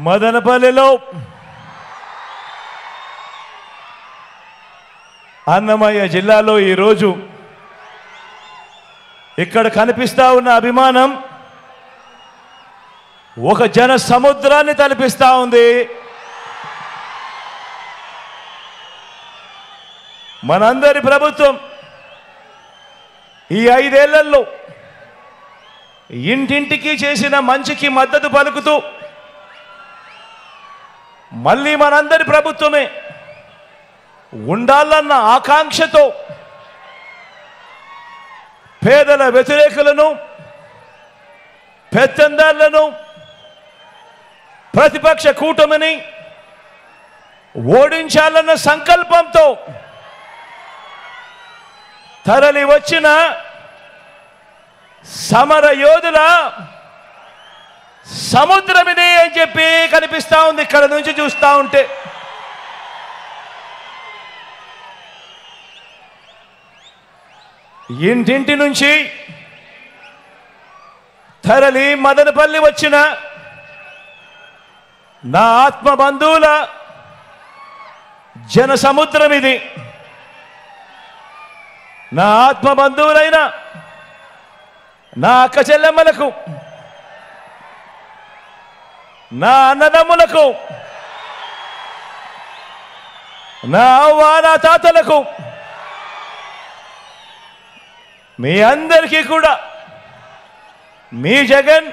మదనపల్లిలో అన్నమయ్య జిల్లాలో ఈరోజు ఇక్కడ కనిపిస్తా ఉన్న అభిమానం ఒక జన సముద్రాన్ని తలపిస్తా ఉంది. మనందరి ప్రభుత్వం ఈ 5 ఏళ్లలో ఇంటింటికి చేసిన మంచికి మద్దతు పలుకుతూ మళ్ళీ మనందరి ప్రభుత్వమే ఉండాలన్న ఆకాంక్షతో పేదల వ్యతిరేకులను, పెత్తందారులను, ప్రతిపక్ష కూటమిని ఓడించాలన్న సంకల్పంతో తరలి వచ్చిన సమర యోధుల సముద్రం ఇదే అని చెప్పి కనిపిస్తా ఉంది ఇక్కడ నుంచి చూస్తా ఉంటే. ఇంటింటి నుంచి తరలి మదనపల్లి వచ్చిన నా ఆత్మ బంధువుల జన సముద్రం ఇది. నా ఆత్మ బంధువులైన నా అక్క చెల్లెమ్మలకు, నా అన్నదమ్ములకు, నా అవ్వ నా తాతలకు, మీ అందరికీ కూడా మీ జగన్,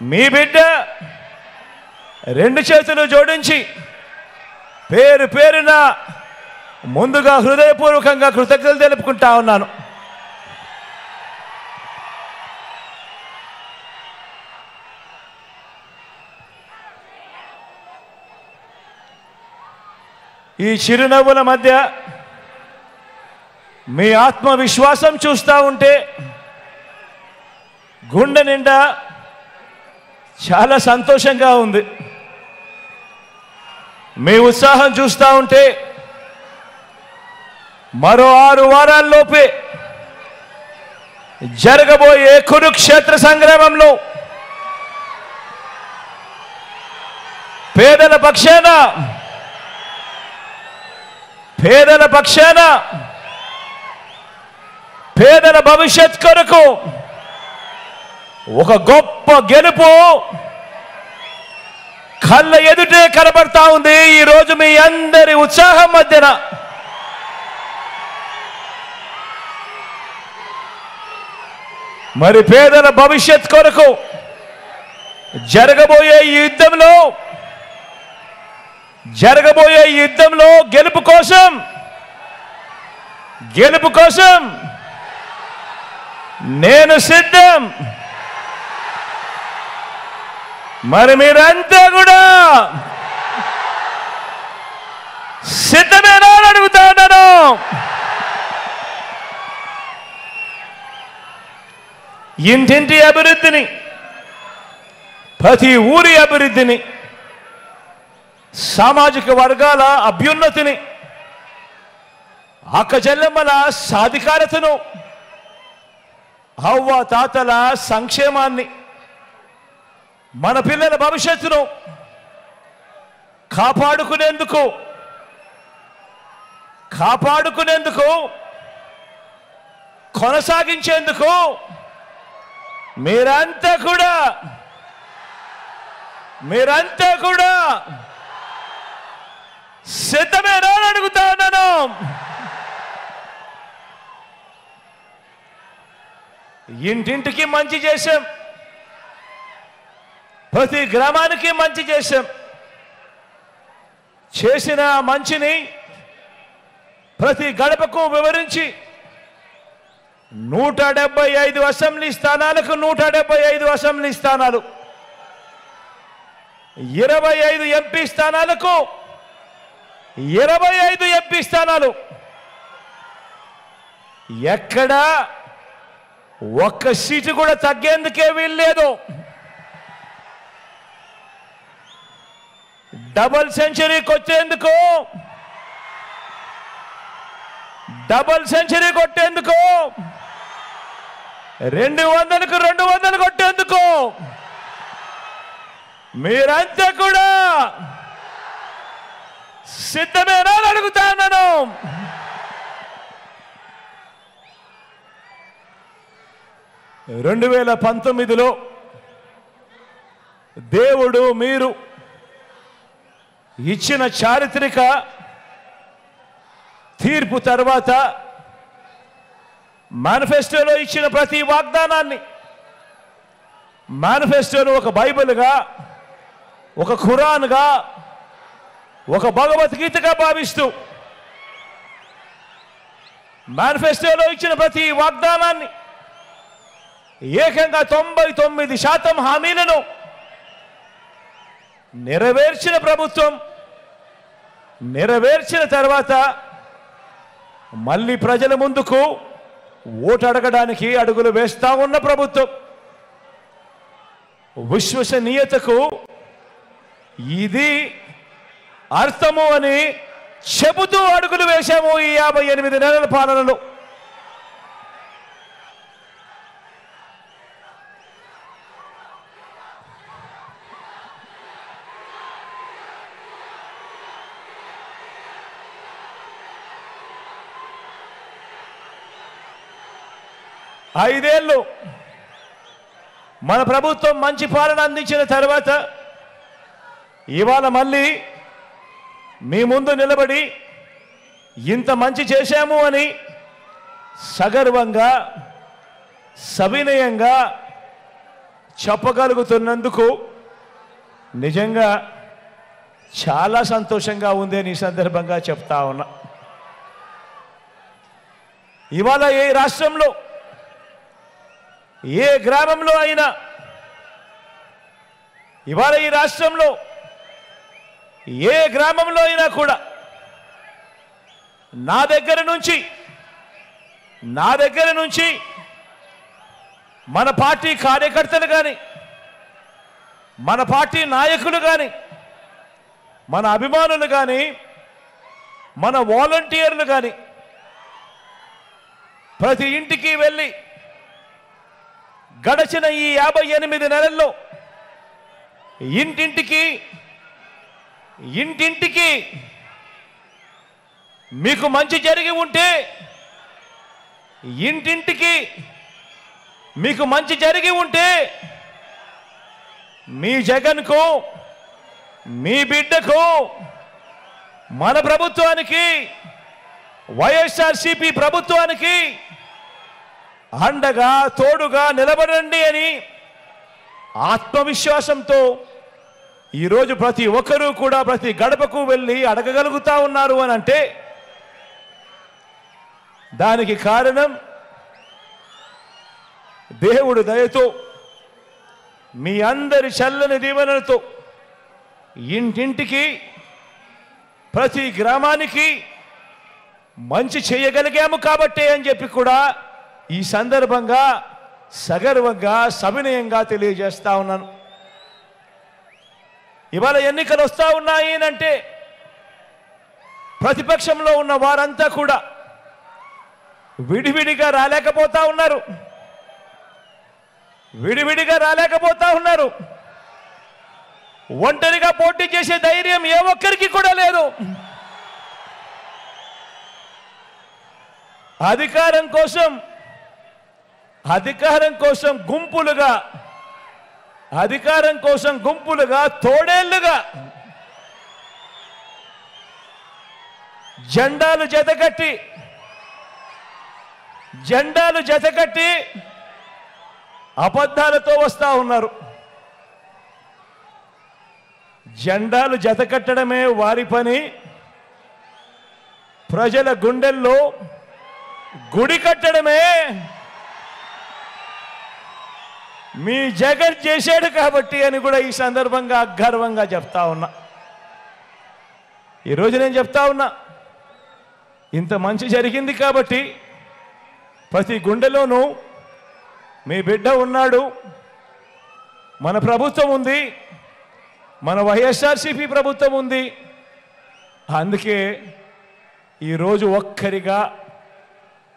మీ బిడ్డ 2 చేతులు జోడించి పేరు పేరున ముందుగా హృదయపూర్వకంగా కృతజ్ఞతలు తెలుపుకుంటా ఉన్నాను. ఈ చిరునవ్వుల మధ్య మీ ఆత్మవిశ్వాసం చూస్తూ ఉంటే గుండె నిండా చాలా సంతోషంగా ఉంది. మీ ఉత్సాహం చూస్తూ ఉంటే మరో 6 వారాల్లోపే జరగబోయే కురుక్షేత్ర సంగ్రామంలో పేదల పక్షాన పేదల భవిష్యత్ కొరకు ఒక గొప్ప గెలుపు కళ్ళ ఎదుటే కనబడతా ఉంది. ఈరోజు మీ అందరి ఉత్సాహం మధ్యన మరి పేదల భవిష్యత్ కొరకు జరగబోయే యుద్ధంలో గెలుపు కోసం నేను సిద్ధం. మరి మీరంతా కూడా సిద్ధమేనా అని అడుగుతా ఉన్నాను. ఇంటింటి అభివృద్ధిని, ప్రతి ఊరి అభివృద్ధిని, సామాజిక వర్గాల అభ్యున్నతిని, అక్క చెల్లెమ్మల సాధికారతను, అవ్వ తాతల సంక్షేమాన్ని, మన పిల్లల భవిష్యత్తును కాపాడుకునేందుకు కొనసాగించేందుకు మీరంతా కూడా సిద్ధమేనా అని అడుగుతా ఉన్నాను. ఇంటింటికి మంచి చేశాం, ప్రతి గ్రామానికి మంచి చేశాం. చేసిన మంచిని ప్రతి గడపకు వివరించి 175 అసెంబ్లీ స్థానాలకు 175 అసెంబ్లీ స్థానాలు, 25 ఎంపీ స్థానాలకు 25 ఎంపీ స్థానాలు, ఎక్కడా ఒక్క సీటు కూడా తగ్గేందుకే వీల్లేదు. డబుల్ సెంచరీ కొట్టేందుకు 200కు 200 కొట్టేందుకు మీరంతా కూడా సిద్ధమేనా అని అడుగుతాను. 2019లో దేవుడు మీరు ఇచ్చిన చారిత్రక తీర్పు తర్వాత మేనిఫెస్టోలో ఇచ్చిన ప్రతి వాగ్దానాన్ని, మేనిఫెస్టోను ఒక బైబిల్గా, ఒక ఖురాన్గా, ఒక భగవద్గీతగా భావిస్తూ మేనిఫెస్టోలో ఇచ్చిన ప్రతి వాగ్దానాన్ని ఏకంగా 99% హామీలను నెరవేర్చిన ప్రభుత్వం, నెరవేర్చిన తర్వాత మళ్ళీ ప్రజల ముందుకు ఓటు అడగడానికి అడుగులు వేస్తా ఉన్న ప్రభుత్వం, విశ్వసనీయతకు ఇది అర్థము అని చెబుతూ అడుగులు వేశాము ఈ 58 నెలల పాలనలో. ఐదేళ్ళు మన ప్రభుత్వం మంచి పాలన అందించిన తర్వాత ఇవాళ మళ్ళీ మీ ముందు నిలబడి ఇంత మంచి చేశాము అని సగర్వంగా, సవినయంగా చెప్పగలుగుతున్నందుకు నిజంగా చాలా సంతోషంగా ఉంది అని ఈ సందర్భంగా చెప్తా ఉన్నా. ఇవాళ ఏ రాష్ట్రంలో, ఏ గ్రామంలో అయినా, ఇవాళ ఈ రాష్ట్రంలో ఏ గ్రామంలో అయినా కూడా నా దగ్గర నుంచి మన పార్టీ కార్యకర్తలు కానీ, మన పార్టీ నాయకులు కానీ, మన అభిమానులు కానీ, మన వాలంటీర్లు కానీ ప్రతి ఇంటికి వెళ్ళి గడచిన ఈ 58 నెలల్లో ఇంటింటికి మీకు మంచి జరిగి ఉంటే, ఇంటింటికి మీకు మంచి జరిగి ఉంటే మీ జగన్కు, మీ బిడ్డకు, మన ప్రభుత్వానికి, వైఎస్ఆర్సీపీ ప్రభుత్వానికి అండగా తోడుగా నిలబడండి అని ఆత్మవిశ్వాసంతో ఈరోజు ప్రతి ఒక్కరూ కూడా ప్రతి గడపకు వెళ్ళి అడగగలుగుతా ఉన్నారు అని అంటే దానికి కారణం దేవుడి దయతో, మీ అందరి చల్లని దీవెనలతో ఇంటింటికి, ప్రతి గ్రామానికి మంచి చేయగలిగాము కాబట్టే అని చెప్పి కూడా ఈ సందర్భంగా సగర్వంగా, సవినయంగా తెలియజేస్తా ఉన్నాను. ఇవాళ ఎన్నికలు వస్తూ ఉన్నాయి అంటే ప్రతిపక్షంలో ఉన్న వారంతా కూడా విడివిడిగా రాలేకపోతా ఉన్నారు, ఒంటరిగా పోటీ చేసే ధైర్యం ఏ ఒక్కరికి కూడా లేదు. అధికారం కోసం గుంపులుగా తోడేళ్లుగా జెండాలు జతకట్టి అబద్ధాలతో వస్తా ఉన్నారు. జెండాలు జతకట్టడమే వారి పని, ప్రజల గుండెల్లో గుడి కట్టడమే మీ జగన్ చేశాడు కాబట్టి అని కూడా ఈ సందర్భంగా గర్వంగా చెప్తా ఉన్నా. ఈరోజు నేను చెప్తా ఉన్నా, ఇంత మంచి జరిగింది కాబట్టి ప్రతి గుండెలోనూ మీ బిడ్డ ఉన్నాడు, మన ప్రభుత్వం ఉంది, మన వైఎస్ఆర్సీపీ ప్రభుత్వం ఉంది. అందుకే ఈరోజు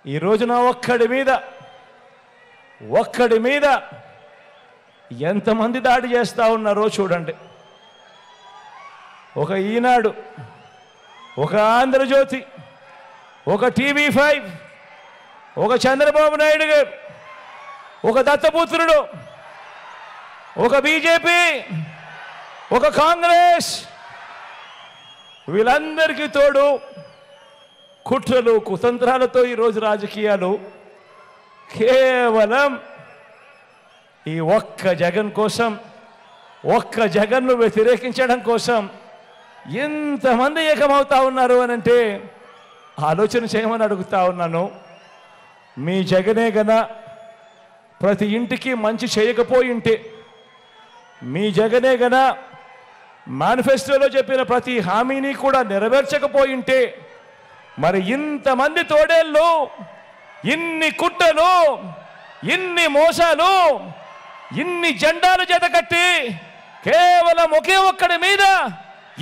ఈరోజున ఒక్కడి మీద ఎంతమంది దాడి చేస్తా ఉన్నారో చూడండి. ఒక ఈనాడు, ఒక ఆంధ్రజ్యోతి, ఒక TV5, ఒక చంద్రబాబు నాయుడు గారు, ఒక దత్తపుత్రుడు, ఒక బీజేపీ, ఒక కాంగ్రెస్, వీళ్ళందరికీ తోడు కుట్రలు కుతంత్రాలతో ఈరోజు రాజకీయాలు కేవలం ఈ ఒక్క జగన్ కోసం, ఒక్క జగన్ను వ్యతిరేకించడం కోసం ఎంతమంది ఏకమవుతా ఉన్నారు అని అంటే ఆలోచన చేయమని అడుగుతా ఉన్నాను. మీ జగనే గన ప్రతి ఇంటికి మంచి చేయకపోయింటే, మీ జగనే గన మేనిఫెస్టోలో చెప్పిన ప్రతి హామీని కూడా నెరవేర్చకపోయింటే, మరి ఇంతమంది తోడేళ్ళు, ఇన్ని కుట్రలు, ఇన్ని మోసాలు, ఇన్ని జెండాలు జతకట్టి కేవలం ఒకే ఒక్కడి మీద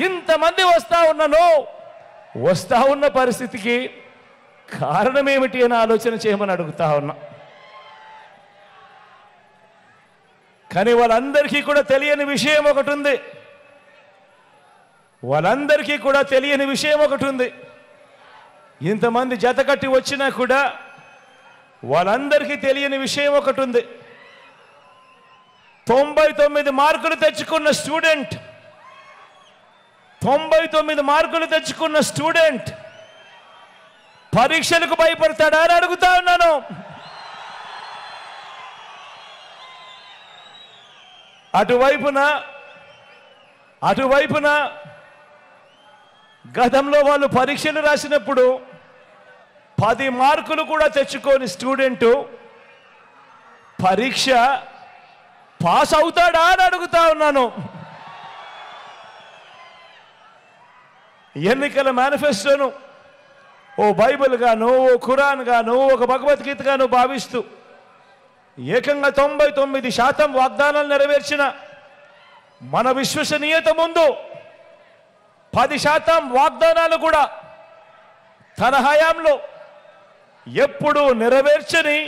ఇంతమంది వస్తా ఉన్న పరిస్థితికి కారణం ఏమిటి అని ఆలోచన చేయమని అడుగుతా ఉన్నా. కానీ వాళ్ళందరికీ కూడా తెలియని విషయం ఒకటి ఉంది. వాళ్ళందరికీ కూడా తెలియని విషయం ఒకటి ఉంది. ఇంతమంది జతకట్టి వచ్చినా కూడా వాళ్ళందరికీ తెలియని విషయం ఒకటి ఉంది. 99 మార్కులు తెచ్చుకున్న స్టూడెంట్, 99 మార్కులు తెచ్చుకున్న స్టూడెంట్ పరీక్షలకు భయపడతాడా అని అడుగుతా ఉన్నాను. అటువైపున గతంలో వాళ్ళు పరీక్షలు రాసినప్పుడు 10 మార్కులు కూడా తెచ్చుకోని స్టూడెంటు పరీక్ష పాస్ అవుతాడా అని అడుగుతా ఉన్నాను. ఎన్నికల మేనిఫెస్టోను ఓ బైబిల్ గాను, ఓ ఖురాన్ గాను, ఒక భగవద్గీత గాను భావిస్తూ ఏకంగా 99% వాగ్దానాలు నెరవేర్చిన మన విశ్వసనీయత ముందు 10% వాగ్దానాలు కూడా తన హయాంలో ఎప్పుడు నెరవేర్చని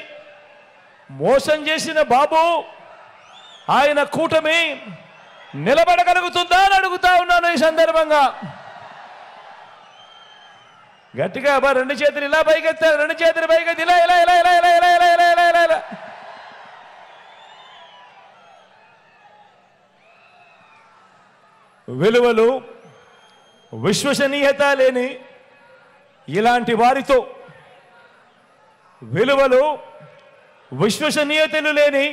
మోసం చేసిన బాబు ఆయన కూటమి నిలబడగలుగుతుందా అని అడుగుతా ఉన్నాను. ఈ సందర్భంగా గట్టిగా రెండు చేతులు ఇలా పైకెత్తారు, రెండు చేతులు పైకెత్తి ఇలా ఇలా ఇలా ఇలా ఇలా ఇలా ఇలా ఇలా ఇలా ఇలా. విలువలు విశ్వసనీయత లేని ఇలాంటి వారితో, విలువలు విశ్వసనీయతలు లేని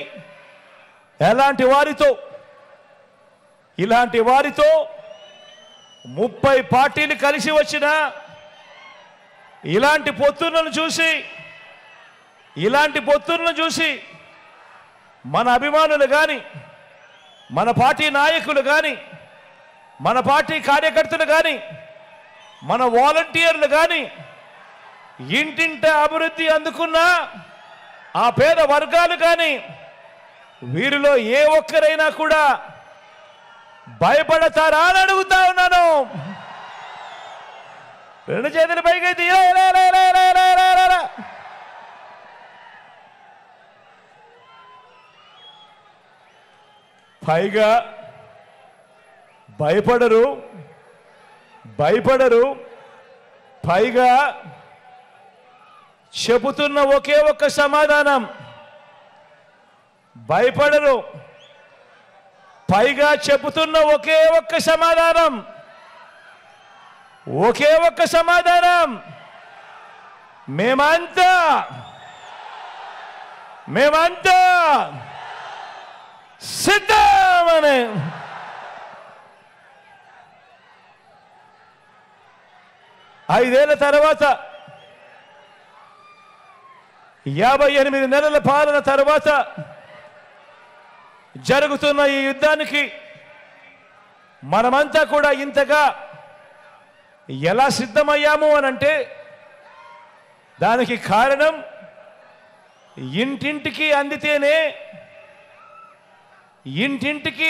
ఎలాంటి వారితో, ఇలాంటి వారితో 30 పార్టీలు కలిసి వచ్చిన ఇలాంటి పొత్తులను చూసి మన అభిమానులు కానీ, మన పార్టీ నాయకులు కానీ, మన పార్టీ కార్యకర్తలు కానీ, మన వాలంటీర్లు కానీ ఇంటింట అభివృద్ధి అందుకున్న ఆ పేద వర్గాలు కానీ వీరిలో ఏ ఒక్కరైనా కూడా భయపడతారా అని అడుగుతా ఉన్నాను. రెండు చేతుల పైకి పైగా భయపడరు. పైగా చెబుతున్న ఒకే ఒక్క సమాధానం, భయపడరు. పైగా చెబుతున్న ఒకే ఒక్క సమాధానం, మేమంతా సిద్ధమని. 5 ఏళ్ల తర్వాత, 58 నెలల పాలన తర్వాత జరుగుతున్న ఈ యుద్ధానికి మనమంతా కూడా ఇంతగా ఎలా సిద్ధమయ్యాము అనంటే దానికి కారణం ఇంటింటికి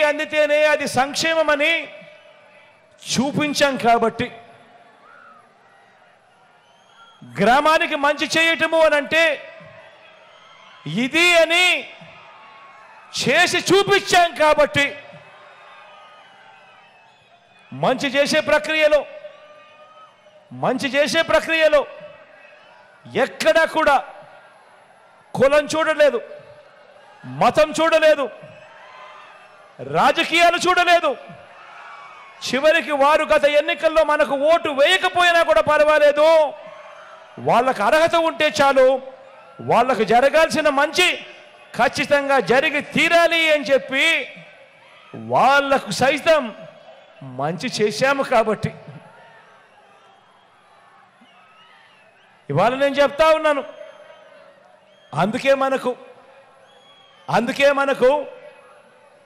అందితేనే అది సంక్షేమమని చూపించాం కాబట్టి. గ్రామానికి మంచి చేయటము అనంటే ఇది అని చేసి చూపించాం కాబట్టి మంచి చేసే ప్రక్రియలో ఎక్కడా కూడా కులం చూడలేదు, మతం చూడలేదు, రాజకీయాలు చూడలేదు. చివరికి వారు గత ఎన్నికల్లో మనకు ఓటు వేయకపోయినా కూడా పర్వాలేదు, వాళ్ళకు అర్హత ఉంటే చాలు, వాళ్ళకు జరగాల్సిన మంచి ఖచ్చితంగా జరిగి తీరాలి అని చెప్పి వాళ్ళకు సైతం మంచి చేశాము. కాబట్టి ఇవాళ నేను చెప్తా ఉన్నాను, అందుకే మనకు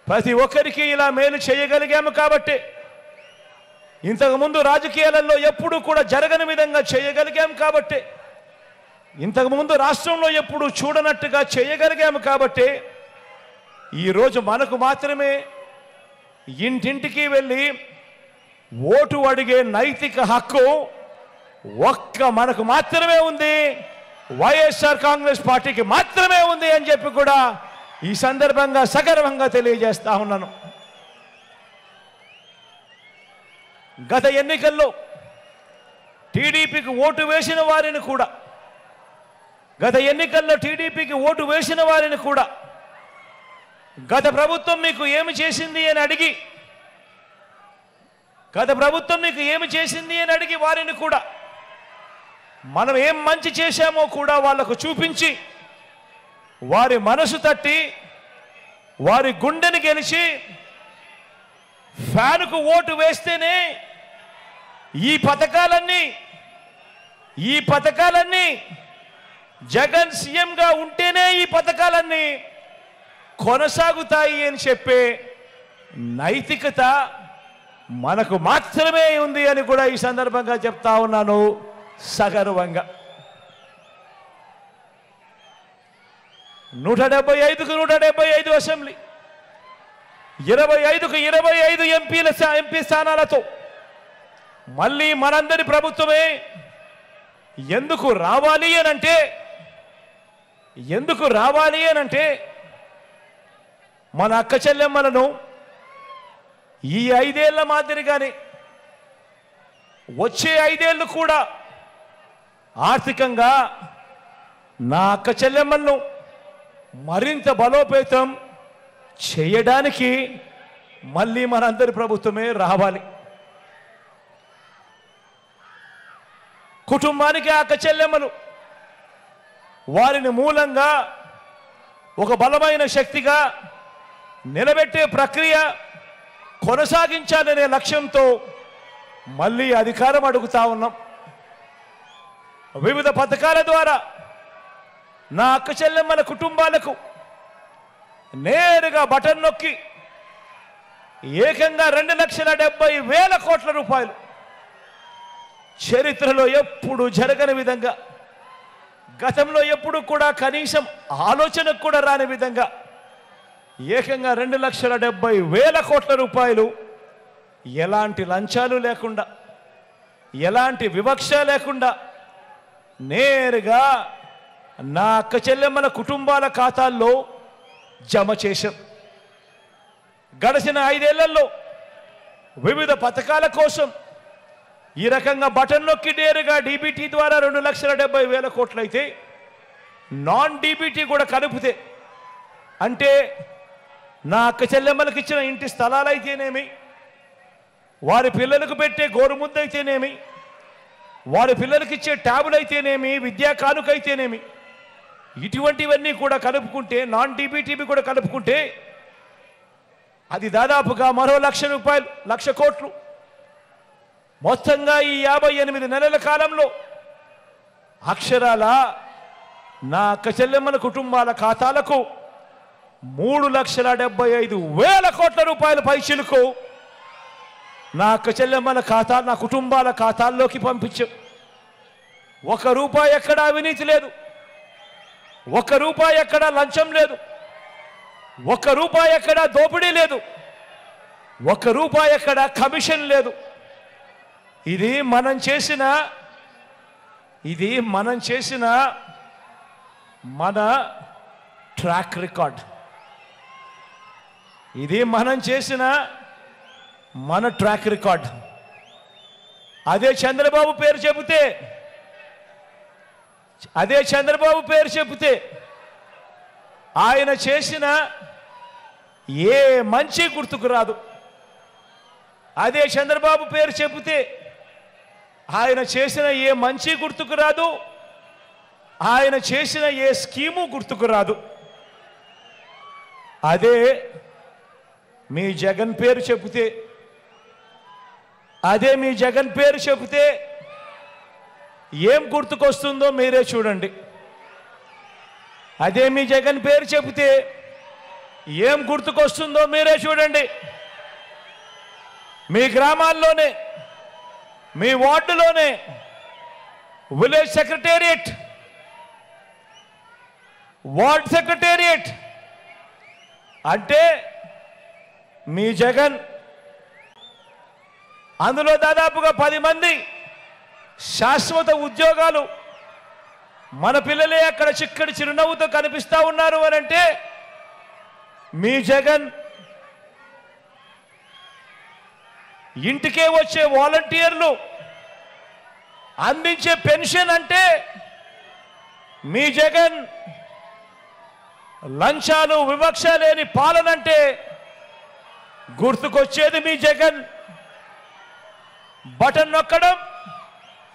ప్రతి ఒక్కరికి ఇలా మేలు చేయగలిగాము. కాబట్టి ఇంతకుముందు రాజకీయాలలో ఎప్పుడూ కూడా జరగని విధంగా చేయగలిగాము. కాబట్టి ఇంతకుముందు రాష్ట్రంలో ఎప్పుడు చూడనట్టుగా చేయగలిగాము. కాబట్టి ఈరోజు మనకు మాత్రమే ఇంటింటికి వెళ్ళి ఓటు అడిగే నైతిక హక్కు మనకు మాత్రమే ఉంది, వైఎస్ఆర్ కాంగ్రెస్ పార్టీకి మాత్రమే ఉంది అని చెప్పి కూడా ఈ సందర్భంగా సగర్వంగా తెలియజేస్తా ఉన్నాను. గత ఎన్నికల్లో టీడీపీకి ఓటు వేసిన వారిని కూడా గత ప్రభుత్వం మీకు ఏమి చేసింది అని అడిగి వారిని కూడా మనం ఏం మంచి చేశామో కూడా వాళ్లకు చూపించి వారి మనసు తట్టి వారి గుండెని గెలిచి ఫ్యానుకు ఓటు వేస్తేనే ఈ పథకాలన్నీ జగన్ సీఎంగా ఉంటేనే ఈ పథకాలన్నీ కొనసాగుతాయి అని చెప్పే నైతికత మనకు మాత్రమే ఉంది అని కూడా ఈ సందర్భంగా చెప్తా ఉన్నాను సగర్వంగా. 175కు 175 అసెంబ్లీ, 25కు 25 ఎంపీ స్థానాలతో మళ్ళీ మనందరి ప్రభుత్వమే ఎందుకు రావాలి అనంటే మన అక్క చెల్లెమ్మలను ఈ 5 ఏళ్ల మాదిరిగానే వచ్చే 5 ఏళ్ళు కూడా ఆర్థికంగా నా అక్క చెల్లెమ్మలను మరింత బలోపేతం చేయడానికి మళ్ళీ మనందరి ప్రభుత్వమే రావాలి. కుటుంబానికి అక్క చెల్లెమ్మలు వారిని మూలంగా ఒక బలమైన శక్తిగా నిలబెట్టే ప్రక్రియ కొనసాగించాలనే లక్ష్యంతో మళ్ళీ అధికారం అడుగుతా ఉన్నాం. వివిధ పథకాల ద్వారా నా అక్క చెల్లెమ్మల కుటుంబాలకు నేరుగా బటన్ నొక్కి ఏకంగా 2,70,000 కోట్ల రూపాయలు, చరిత్రలో ఎప్పుడు జరగని విధంగా, గతంలో ఎప్పుడు కూడా కనీసం ఆలోచనకు కూడా రాని విధంగా ఏకంగా 2,70,000 కోట్ల రూపాయలు ఎలాంటి లంచాలు లేకుండా, ఎలాంటి వివక్ష లేకుండా నేరుగా నా అక్క చెల్లెమ్మల కుటుంబాల ఖాతాల్లో జమ చేశాం. గడిచిన 5 ఏళ్లలో వివిధ పథకాల కోసం ఈ రకంగా బటన్ నొక్కి నేరుగా డీబీటీ ద్వారా 2,70,000 కోట్లు అయితే, నాన్ డీబీటీ కూడా కలిపితే, అంటే నా అక్క చెల్లెమ్మలకు ఇచ్చిన ఇంటి స్థలాలు అయితేనేమి, వారి పిల్లలకు పెట్టే గోరుముద్ద అయితేనేమి, వారి పిల్లలకి ఇచ్చే ట్యాబులు అయితేనేమి, విద్యా కానుకైతేనేమి, ఇటువంటివన్నీ కూడా కలుపుకుంటే, నాన్ డీబీటీవి కూడా కలుపుకుంటే అది దాదాపుగా మరో 1,00,000 రూపాయలు, 1,00,000 కోట్లు. మొత్తంగా ఈ 58 నెలల కాలంలో అక్షరాల నా అక్క చెల్లెమ్మల కుటుంబాల ఖాతాలకు 3,75,000 కోట్ల రూపాయల పైచిలకు నా అక్క చెల్లెమ్మల ఖాతా, నా కుటుంబాల ఖాతాల్లోకి పంపించాం. 1 రూపాయి ఎక్కడా అవినీతి లేదు, 1 రూపాయి ఎక్కడా లంచం లేదు, 1 రూపాయి ఎక్కడా దోపిడీ లేదు, 1 రూపాయి ఎక్కడా కమిషన్ లేదు. ఇది మనం చేసిన మన ట్రాక్ రికార్డ్. ఇది మనం చేసిన మన ట్రాక్ రికార్డ్. అదే చంద్రబాబు పేరు చెబితే ఆయన చేసిన ఏ మంచి గుర్తుకు రాదు. అదే చంద్రబాబు పేరు చెబితే ఆయన చేసిన ఏ మంచి గుర్తుకు రాదు, ఆయన చేసిన ఏ స్కీము గుర్తుకు రాదు. అదే మీ జగన్ పేరు చెబితే ఏం గుర్తుకొస్తుందో మీరే చూడండి. అదే మీ జగన్ పేరు చెబితే ఏం గుర్తుకొస్తుందో మీరే చూడండి. మీ గ్రామాల్లోనే, మీ వార్డులోనే విలేజ్ సెక్రటేరియట్, వార్డ్ సెక్రటేరియట్ అంటే మీ జగన్. అందులో దాదాపుగా 10 మంది శాశ్వత ఉద్యోగాలు. మన పిల్లలే అక్కడ చిక్కడి చిరునవ్వుతో కనిపిస్తా ఉన్నారు అని అంటే మీ జగన్. ఇంటికే వచ్చే వాలంటీర్లు అందించే పెన్షన్ అంటే మీ జగన్. లంచాలు వివక్ష లేని పాలనంటే గుర్తుకొచ్చేది మీ జగన్. బటన్ నొక్కడం,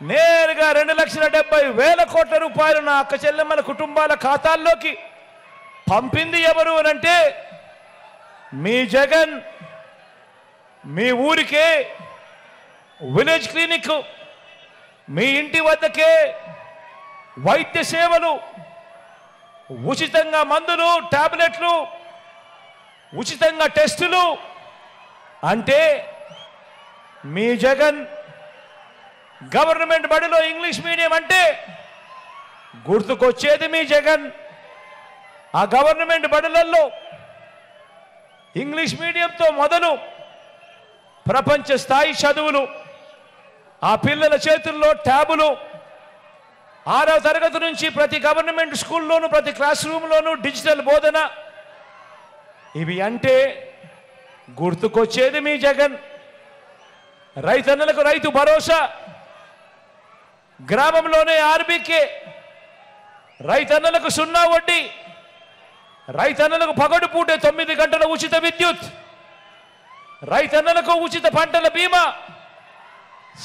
నేరుగా 2,70,000 కోట్ల రూపాయలు నా అక్క చెల్లెమ్మల కుటుంబాల ఖాతాల్లోకి పంపింది ఎవరు అనంటే మీ జగన్. మీ ఊరికే విలేజ్ క్లినిక్, మీ ఇంటి వద్దకే వైద్య సేవలు, ఉచితంగా మందులు, టాబ్లెట్లు, ఉచితంగా టెస్టులు అంటే మీ జగన్. గవర్నమెంట్ బడిలో ఇంగ్లీష్ మీడియం అంటే గుర్తుకొచ్చేది మీ జగన్. ఆ గవర్నమెంట్ బడులలో ఇంగ్లీష్ మీడియంతో మొదలు ప్రపంచ స్థాయి చదువులు, ఆ పిల్లల చేతుల్లో ట్యాబులు, 6వ తరగతి నుంచి ప్రతి గవర్నమెంట్ స్కూల్లోనూ ప్రతి క్లాస్ రూమ్లోనూ డిజిటల్ బోధన. ఇవి అంటే గుర్తుకొచ్చేది మీ జగన్. రైతన్నలకు రైతు భరోసా, గ్రామంలోనే ఆర్బీకే, రైతన్నలకు 0 వడ్డీ, రైతన్నలకు పగడుపూట 9 గంటల ఉచిత విద్యుత్, రైతన్నలకు ఉచిత పంటల బీమా,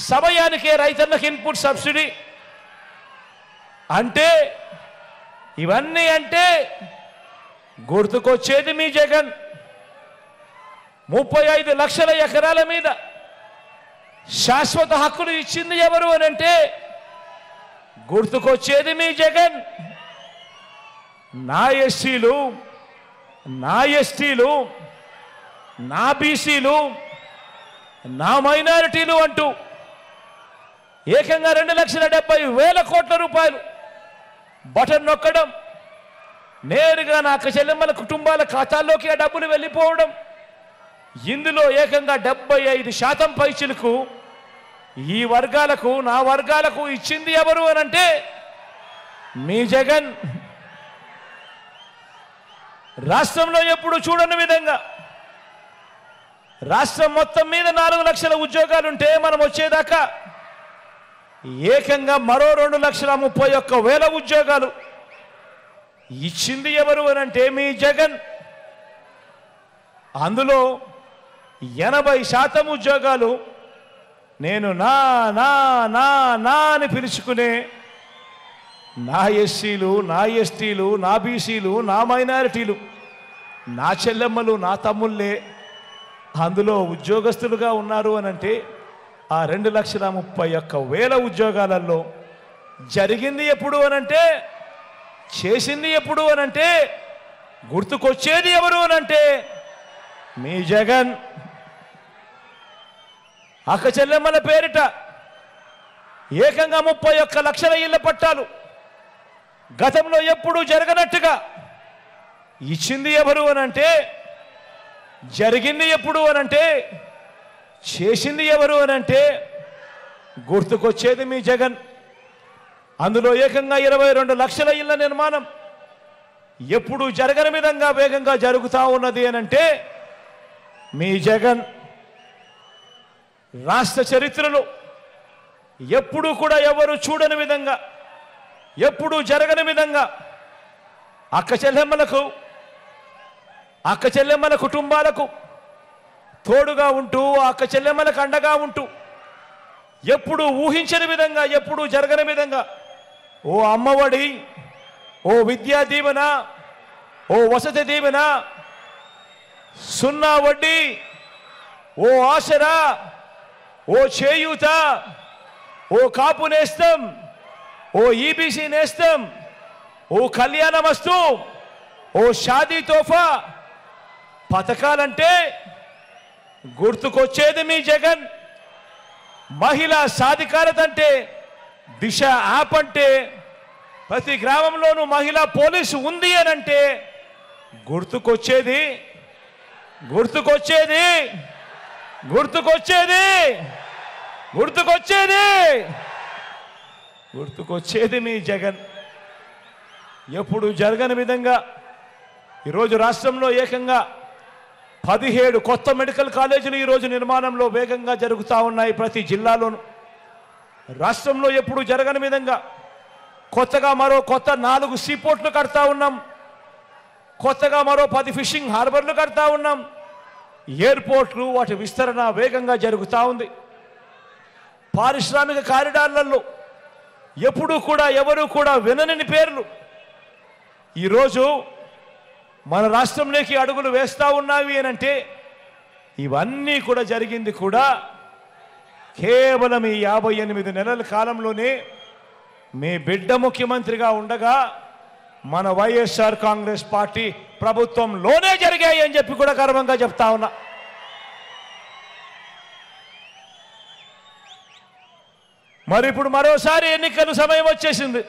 సమయానికే రైతన్నకు ఇన్పుట్ సబ్సిడీ. అంటే ఇవన్నీ అంటే గుర్తుకొచ్చేది మీ జగన్. 35 లక్షల ఎకరాల మీద శాశ్వత హక్కులు ఇచ్చింది ఎవరు అనంటే గుర్తుకొచ్చేది మీ జగన్. నా ఎస్సీలు, నా ఎస్టీలు, నా బీసీలు, నా మైనారిటీలు అంటూ ఏకంగా 2,70,000 కోట్ల రూపాయలు బటన్ నొక్కడం, నేరుగా నా అక్క చెల్లెమ్మల కుటుంబాల ఖాతాల్లోకి ఆ డబ్బులు వెళ్ళిపోవడం. ఇందులో ఏకంగా 75% పైచిలకు ఈ వర్గాలకు, నా వర్గాలకు ఇచ్చింది ఎవరు అనంటే మీ జగన్. రాష్ట్రంలో ఎప్పుడు చూడని విధంగా రాష్ట్రం మొత్తం మీద 4 లక్షల ఉద్యోగాలుంటే మనం వచ్చేదాకా ఏకంగా మరో 2,31,000 ఉద్యోగాలు ఇచ్చింది ఎవరు అనంటే మీ జగన్. అందులో 80% ఉద్యోగాలు నేను నా నా నా నా అని పిలుచుకునే నా ఎస్సీలు, నా ఎస్టీలు, నా బీసీలు, నా మైనారిటీలు, నా చెల్లెమ్మలు, నా తమ్ముళ్ళే అందులో ఉద్యోగస్తులుగా ఉన్నారు అనంటే ఆ 2,31,000 ఉద్యోగాలలో జరిగింది ఎప్పుడు అనంటే, చేసింది ఎప్పుడు అనంటే, గుర్తుకొచ్చేది ఎవరు అనంటే మీ జగన్. అక్క చెల్లెమ్మల పేరిట ఏకంగా 31 లక్షల ఇళ్ల పట్టాలు గతంలో ఎప్పుడూ జరగనట్టుగా ఇచ్చింది ఎవరు అనంటే, జరిగింది ఎప్పుడు అనంటే, చేసింది ఎవరు అనంటే గుర్తుకొచ్చేది మీ జగన్. అందులో ఏకంగా 22 లక్షల ఇళ్ల నిర్మాణం ఎప్పుడు జరగని విధంగా వేగంగా జరుగుతూ ఉన్నది అనంటే మీ జగన్. రాష్ట్ర చరిత్రలో ఎప్పుడూ కూడా ఎవరు చూడని విధంగా, ఎప్పుడూ జరగని విధంగా అక్క చెల్లెమ్మల కుటుంబాలకు తోడుగా ఉంటూ, అక్క చెల్లెమ్మలకు అండగా ఉంటూ, ఎప్పుడు ఊహించని విధంగా, ఎప్పుడు జరగని విధంగా ఓ అమ్మఒడి, ఓ విద్యా దీవెన, ఓ వసతి దీవెన, సున్నా వడ్డీ, ఓ ఆసరా, ఓ చేయూత, ఓ కాపు నేస్తం, ఓ ఈబీసీ నేస్తం, ఓ కళ్యాణమస్తు, ఓ షాదీ తోఫా పథకాలంటే గుర్తుకొచ్చేది మీ జగన్. మహిళా సాధికారత అంటే దిశ యాప్ అంటే, ప్రతి గ్రామంలోనూ మహిళా పోలీసు ఉంది అని అంటే గుర్తుకొచ్చేది గుర్తుకొచ్చేది గుర్తుకొచ్చేది గుర్తుకొచ్చేది గుర్తుకొచ్చేది మీ జగన్. ఎప్పుడు జరగని విధంగా ఈరోజు రాష్ట్రంలో ఏకంగా 17 కొత్త మెడికల్ కాలేజీలు ఈరోజు నిర్మాణంలో వేగంగా జరుగుతూ ఉన్నాయి ప్రతి జిల్లాలోనూ. రాష్ట్రంలో ఎప్పుడు జరగని విధంగా కొత్తగా మరో 4 సీపోర్ట్లు కడతా ఉన్నాం. కొత్తగా మరో 10 ఫిషింగ్ హార్బర్లు కడతా ఉన్నాం. ఎయిర్పోర్ట్లు వాటి విస్తరణ వేగంగా జరుగుతూ ఉంది. పారిశ్రామిక కారిడార్లలో ఎప్పుడూ కూడా ఎవరు కూడా వినని పేర్లు ఈరోజు మన రాష్ట్రంలోకి అడుగులు వేస్తూ ఉన్నావి అని అంటే, ఇవన్నీ కూడా జరిగింది కూడా కేవలం ఈ 58 నెలల కాలంలోనే మీ బిడ్డ ముఖ్యమంత్రిగా ఉండగా మన వైఎస్ఆర్ కాంగ్రెస్ పార్టీ ప్రభుత్వంలోనే జరిగాయి అని చెప్పి కూడా గర్వంగా చెప్తా ఉన్నా. మరి ఇప్పుడు మరోసారి ఎన్నికల సమయం వచ్చేసింది.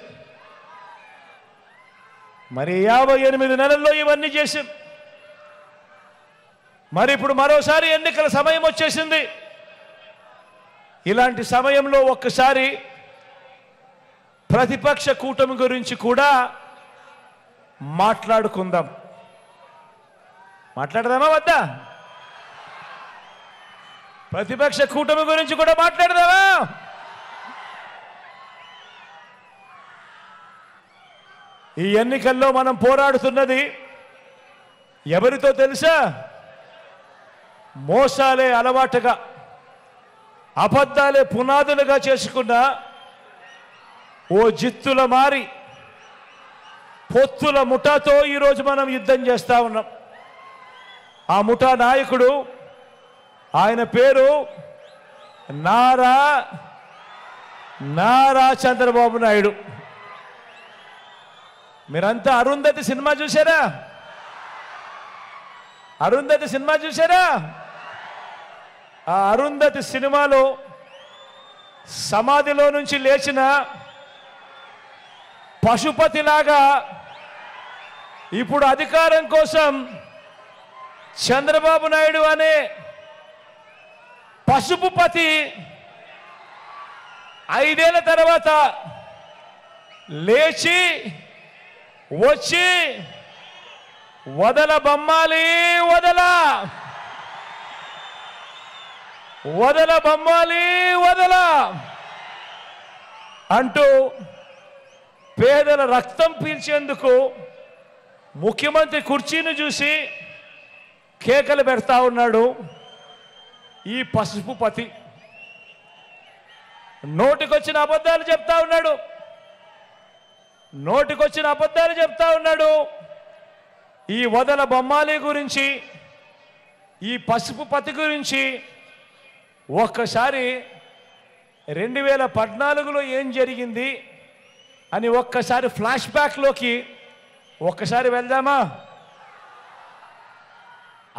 మరి 58 నెలల్లో ఇవన్నీ చేశాం. మరి ఇప్పుడు మరోసారి ఎన్నికల సమయం వచ్చేసింది. ఇలాంటి సమయంలో ఒక్కసారి ప్రతిపక్ష కూటమి గురించి కూడా మాట్లాడుకుందాం. మాట్లాడదామా వద్దా? ప్రతిపక్ష కూటమి గురించి కూడా మాట్లాడదామా? ఈ ఎన్నికల్లో మనం పోరాడుతున్నది ఎవరితో తెలుసా? మోసాలే అలవాటుగా, అబద్ధాలే పునాదులుగా చేసుకున్న ఓ జిత్తుల మారి పొత్తుల ముఠాతో ఈరోజు మనం యుద్ధం చేస్తా ఉన్నాం. ఆ ముఠా నాయకుడు, ఆయన పేరు నారా చంద్రబాబు నాయుడు. మీరంతా అరుంధతి సినిమా చూసారా? అరుంధతి సినిమా చూసారా? ఆ అరుంధతి సినిమాలో సమాధిలో నుంచి లేచిన పశుపతిలాగా ఇప్పుడు అధికారం కోసం చంద్రబాబు నాయుడు అనే పశుపతి 5 ఏళ్ల తర్వాత లేచి వచ్చి వదల బొమ్మాలి వదల అంటూ పేదల రక్తం పీల్చేందుకు ముఖ్యమంత్రి కుర్చీని చూసి కేకలు పెడతా ఉన్నాడు ఈ పశుపతి. నోటికొచ్చిన అబద్ధాలు చెప్తా ఉన్నాడు. ఈ వదల బొమ్మాలి గురించి, ఈ పశుపతి గురించి ఒక్కసారి 2014లో ఏం జరిగింది అని ఒక్కసారి ఫ్లాష్ బ్యాక్లోకి ఒక్కసారి వెళ్దామా?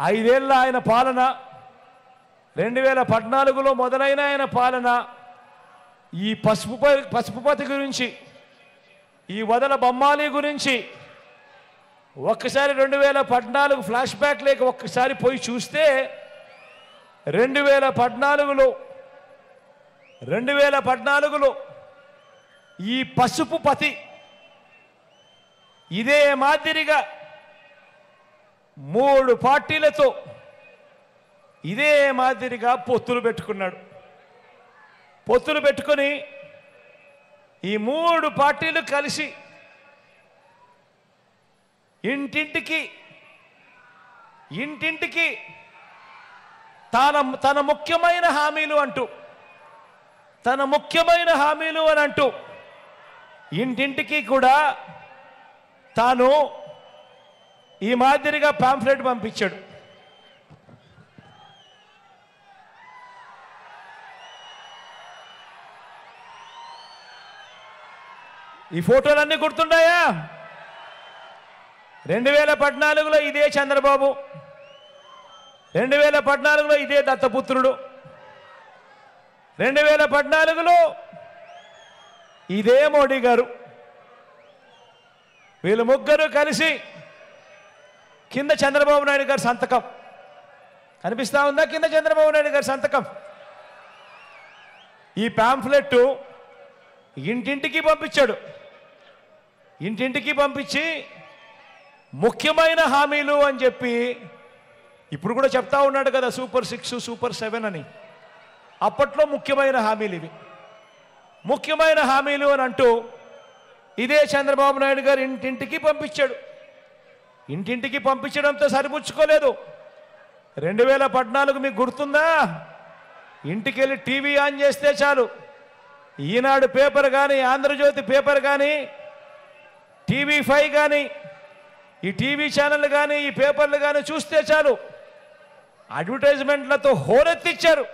5 ఏళ్ల ఆయన పాలన, 2014లో మొదలైన ఆయన పాలన, ఈ పశుపతి గురించి, ఈ వదల బొమ్మాలి గురించి ఒక్కసారి 2014 ఫ్లాష్ బ్యాక్ లేక ఒక్కసారి పోయి చూస్తే 2014లో ఈ పశుపతి ఇదే మాదిరిగా 3 పార్టీలతో ఇదే మాదిరిగా పొత్తులు పెట్టుకున్నాడు. పొత్తులు పెట్టుకొని ఈ 3 పార్టీలు కలిసి ఇంటింటికి తన ముఖ్యమైన హామీలు అంటూ ఇంటింటికి కూడా తాను ఈ మాదిరిగా పాంఫ్లెట్ పంపించాడు. ఈ ఫోటోలన్నీ గుర్తున్నాయా? 2014లో ఇదే చంద్రబాబు, 2014లో ఇదే దత్తపుత్రుడు, 2014లో ఇదే మోడీ గారు. వీళ్ళు ముగ్గురు కలిసి కింద చంద్రబాబు నాయుడు గారి సంతకం కనిపిస్తా ఉందా? కింద చంద్రబాబు నాయుడు గారి సంతకం. ఈ పాంఫ్లెట్ ఇంటింటికి పంపించాడు. ఇంటింటికి పంపించి ముఖ్యమైన హామీలు అని చెప్పి ఇప్పుడు కూడా చెప్తా ఉన్నాడు కదా, సూపర్ 6 సూపర్ 7 అని. అప్పట్లో ముఖ్యమైన హామీలు ఇవి. ముఖ్యమైన హామీలు అని అంటూ ఇదే చంద్రబాబు నాయుడు గారు ఇంటింటికి పంపించాడు. ఇంటింటికి పంపించడంతో సరిపుచ్చుకోలేదు. 2014 మీకు గుర్తుందా? ఇంటికి వెళ్ళి టీవీ ఆన్ చేస్తే చాలు, ఈనాడు పేపర్ కానీ, ఆంధ్రజ్యోతి పేపర్ కానీ, TV5 కానీ, ఈ టీవీ ఛానల్ కానీ, ఈ పేపర్లు కానీ చూస్తే చాలు అడ్వర్టైజ్మెంట్లతో హోరెత్తిచ్చారు.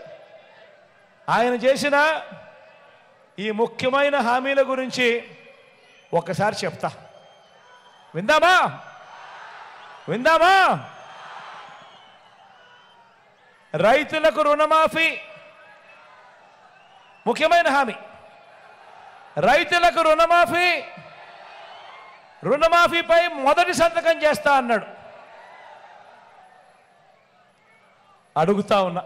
ఆయన చేసిన ఈ ముఖ్యమైన హామీల గురించి ఒకసారి చెప్తా, విందామా? రైతులకు రుణమాఫీ ముఖ్యమైన హామీ. రైతులకు రుణమాఫీపై మొదటి సంతకం చేస్తా అన్నాడు. అడుగుతా ఉన్నా,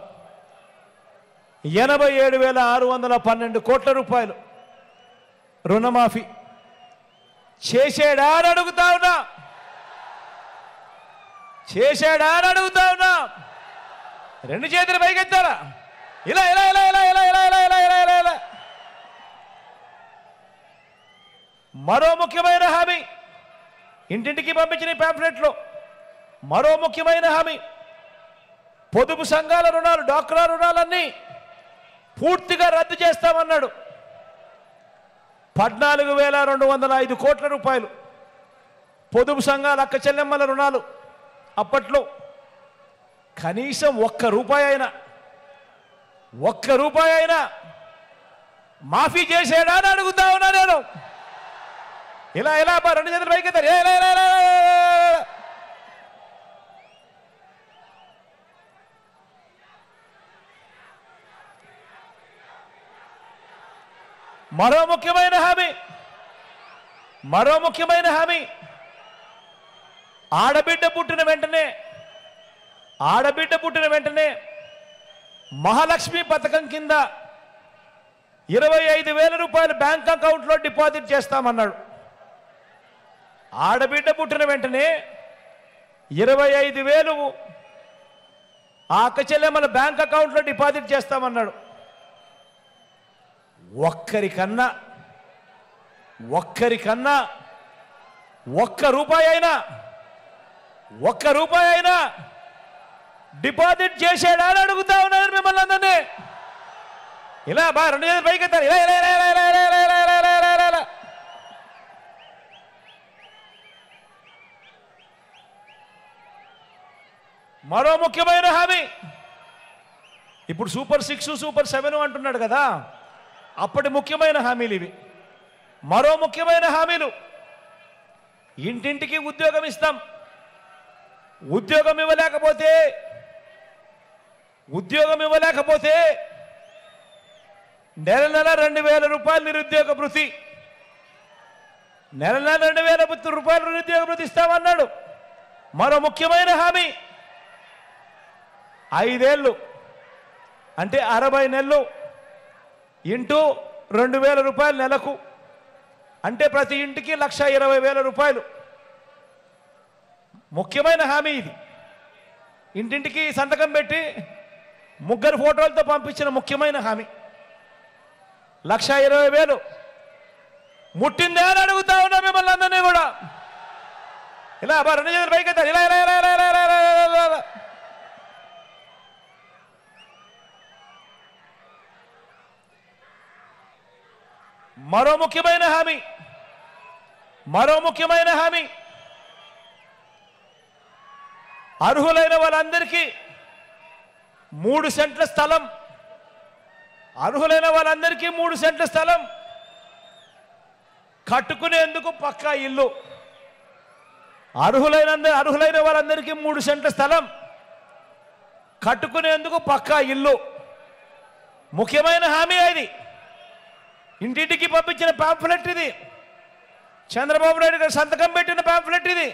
87,612 కోట్ల రూపాయలు రుణమాఫీ చేశాడా అని అడుగుతా ఉన్నా. రెండు చేతులు పైకెత్తారా? ఇలా ఇలా ఇలా ఇలా ఇలా ఇలా ఇలా ఇలా ఇలా ఇలా ఇలా. మరో ముఖ్యమైన హామీ ఇంటింటికి పంపించిన పాంఫ్లెట్లో మరో ముఖ్యమైన హామీ, పొదుపు సంఘాల రుణాలు, డ్వాక్రా రుణాలన్నీ పూర్తిగా రద్దు చేస్తామన్నాడు. 14,205 కోట్ల రూపాయలు పొదుపు సంఘాల అక్క చెల్లెమ్మల రుణాలు. అప్పట్లో కనీసం ఒక్క రూపాయి అయినా మాఫీ చేసాడా అని అడుగుతా ఉన్నా నేను. ఇలా ఇలా రెండు చేతులు పైకి ఎత్తారు. మరో ముఖ్యమైన హామీ ఆడబిడ్డ పుట్టిన వెంటనే మహాలక్ష్మి పథకం కింద 25,000 రూపాయలు బ్యాంక్ అకౌంట్లో డిపాజిట్ చేస్తామన్నాడు. ఆడబిడ్డ పుట్టిన వెంటనే 25,000 ఆ అక్క చెల్లెమ్మల బ్యాంక్ అకౌంట్లో డిపాజిట్ చేస్తామన్నాడు. ఒక్కరికన్నా ఒక్క రూపాయి అయినా డిపాజిట్ చేసాడా అని అడుగుతా ఉన్నారు మిమ్మల్ని అందరినీ. ఇలా రెండు చేతులు పైకి ఎత్తారు. ఇలా ఇలా ఇలా ఇలా ఇలా ఇలా ఇలా ఇలా ఇలా ఇలా ఇలా. మరో ముఖ్యమైన హామీ, ఇప్పుడు సూపర్ 6 సూపర్ 7 అంటున్నాడు కదా, అప్పటి ముఖ్యమైన హామీలు ఇవి. మరో ముఖ్యమైన హామీలు, ఇంటింటికి ఉద్యోగం ఇస్తాం. ఉద్యోగం ఇవ్వలేకపోతే నెల 2,000 రూపాయలు నిరుద్యోగ భృతి, నెల 2,000 రూపాయలు నిరుద్యోగ భృతి ఇస్తామన్నాడు. మరో ముఖ్యమైన హామీ, 5 ఏళ్ళు అంటే 60 నెలలు ఇంటూ 2,000 రూపాయలు నెలకు, అంటే ప్రతి ఇంటికి 1,20,000 రూపాయలు. ముఖ్యమైన హామీ ఇది. ఇంటింటికి సంతకం పెట్టి 3 ఫోటోలతో పంపించిన ముఖ్యమైన హామీ. 1,20,000 ముట్టిందే అని అడుగుతా ఉన్నా మిమ్మల్ని అందరినీ కూడా. ఇలా 2 చేతులు పైకెత్తారు. ఇలా ఇలా ఇలా ఇలా ఇలా ఇలా ఇలా. మరో ముఖ్యమైన హామీ అర్హులైన వాళ్ళందరికీ 3 సెంట్ల స్థలం, అర్హులైన వాళ్ళందరికీ 3 సెంట్ల స్థలం కట్టుకునేందుకు పక్కా ఇల్లు. అర్హులైన వాళ్ళందరికీ 3 సెంట్ల స్థలం కట్టుకునేందుకు పక్కా ఇల్లు. ముఖ్యమైన హామీ ఇది. ఇంటింటికి పంపించిన పాంఫ్లెట్ ఇది. చంద్రబాబు నాయుడు గారు సంతకం పెట్టిన పాంఫ్లెట్ ఇది.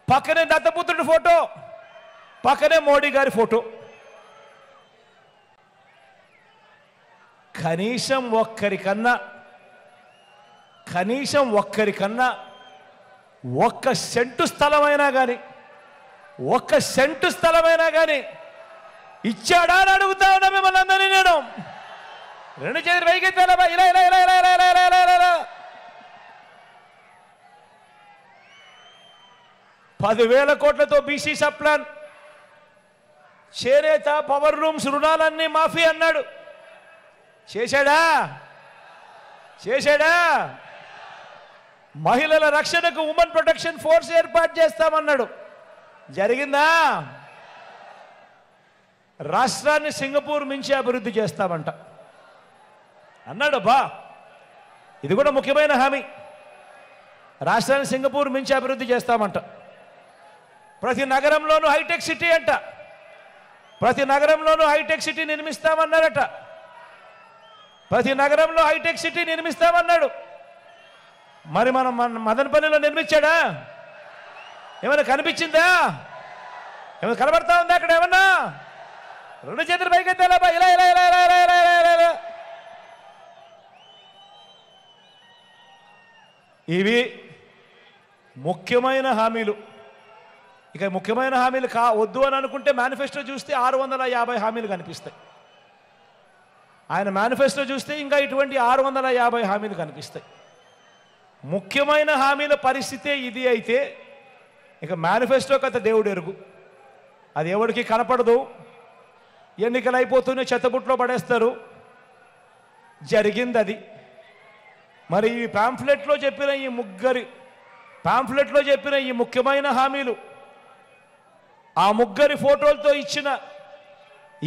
పక్కనే దత్తపుత్రుడి ఫోటో, పక్కనే మోడీ గారి ఫోటో. కనీసం ఒక్కరికన్నా 1 సెంటు స్థలమైనా కానీ ఇచ్చాడా అని అడుగుతా ఉన్నా మిమ్మల్ని అందరినీ నేను. 2 చేతులు పైకెత్తారా? ఇలా ఇలా ఇలా ఇలా ఇలా ఇలా ఇలా ఇలా. 10,000 కోట్లతో బీసీ సప్లాన్, చేనేత, పవర్ రూమ్స్ రుణాలన్నీ మాఫీ అన్నాడు. చేశాడా? మహిళల రక్షణకు ఉమెన్ ప్రొటెక్షన్ ఫోర్స్ ఏర్పాటు చేస్తామన్నాడు. జరిగిందా? రాష్ట్రాన్ని సింగపూర్ మించి అభివృద్ధి చేస్తామంట అన్నాడు. ఇది కూడా ముఖ్యమైన హామీ. రాష్ట్రాన్ని సింగపూర్ మించి అభివృద్ధి చేస్తామంట. ప్రతి నగరంలోనూ హైటెక్ సిటీ అంట. ప్రతి నగరంలోనూ హైటెక్ సిటీ నిర్మిస్తామన్నారట. ప్రతి నగరంలో హైటెక్ సిటీ నిర్మిస్తామన్నాడు. మరి మనం మదనపల్లిలో నిర్మించాడా? ఏమైనా కనిపించిందా? ఏమైనా కనబడతా ఉందా అక్కడ ఏమన్నా? 2 చేతులు పైకెత్తాలా? ఇలా ఇలా ఇలా ఇలా ఇలా ఇలా ఇలా ఇలా. ఇవి ముఖ్యమైన హామీలు. ఇక ముఖ్యమైన హామీలు వద్దు అని అనుకుంటే మేనిఫెస్టో చూస్తే 650 హామీలు కనిపిస్తాయి. ఆయన మేనిఫెస్టో చూస్తే ఇంకా ఇటువంటి 650 హామీలు కనిపిస్తాయి. ముఖ్యమైన హామీల పరిస్థితే ఇది అయితే ఇక మేనిఫెస్టో కథ దేవుడు ఎరుగు. అది ఎవరికి కనపడదు. ఎన్నికలు అయిపోతూనే చెత్తబుట్లో పడేస్తారు. జరిగింది అది. మరి ఈ పాంఫ్లెట్లో చెప్పిన ఈ ముఖ్యమైన హామీలు, ఆ ముగ్గురి ఫోటోలతో ఇచ్చిన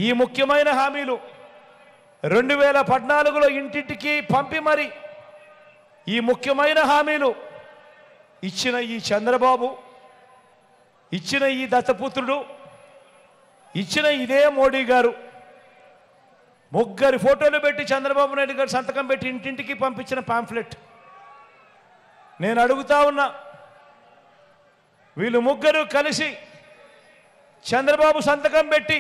ఈ ముఖ్యమైన హామీలు 2014లో ఇంటింటికి పంపి మరి ఈ ముఖ్యమైన హామీలు ఇచ్చిన ఈ చంద్రబాబు, ఇచ్చిన ఈ దత్తపుత్రుడు, ఇచ్చిన ఇదే మోడీ గారు ముగ్గురి ఫోటోలు పెట్టి చంద్రబాబు నాయుడు గారు సంతకం పెట్టి ఇంటింటికి పంపించిన పాంఫ్లెట్. నేను అడుగుతా ఉన్నా, వీళ్ళు ముగ్గురు కలిసి చంద్రబాబు సంతకం పెట్టి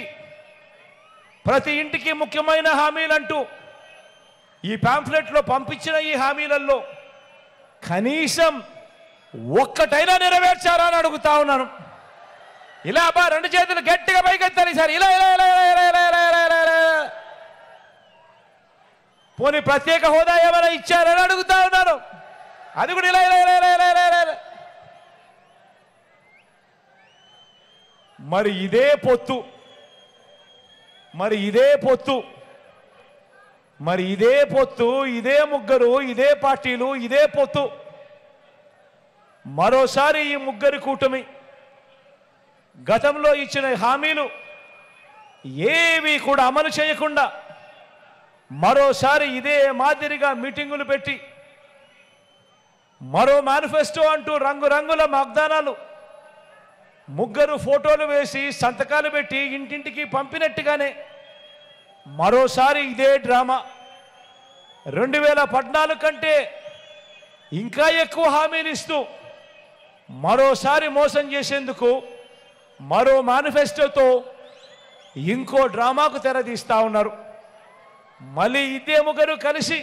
ప్రతి ఇంటికి ముఖ్యమైన హామీలంటూ ఈ పాంఫ్లెట్లో పంపించిన ఈ హామీలలో కనీసం ఒక్కటైనా నెరవేర్చారా అని అడుగుతా ఉన్నాను. ఇలా 2 చేతులు గట్టిగా పైకెత్తాలి సార్. ఇలా ఇలా ఇలా ఇలా ఇలా ఇలా ఇలా ఇలా. పోనీ ప్రత్యేక హోదా ఏమైనా ఇచ్చారని అడుగుతా ఉన్నాను. అది కూడా ఇలా ఇలా ఇలా ఇలా ఇలా ఇలా. మరి ఇదే పొత్తు, ఇదే ముగ్గురు, ఇదే పార్టీలు, ఇదే పొత్తు మరోసారి ఈ ముగ్గురి కూటమి గతంలో ఇచ్చిన హామీలు ఏవి కూడా అమలు చేయకుండా మరోసారి ఇదే మాదిరిగా మీటింగులు పెట్టి మరో మేనిఫెస్టో అంటూ రంగురంగుల వాగ్దానాలు, ముగ్గురు ఫోటోలు వేసి సంతకాలు పెట్టి ఇంటింటికి పంపినట్టుగానే మరోసారి ఇదే డ్రామా. 2014 కంటే ఇంకా ఎక్కువ హామీలు ఇస్తూ మరోసారి మోసం చేసేందుకు మరో మేనిఫెస్టోతో ఇంకో డ్రామాకు తెరదీస్తా ఉన్నారు. మళ్ళీ ఇదే ముగ్గురు కలిసి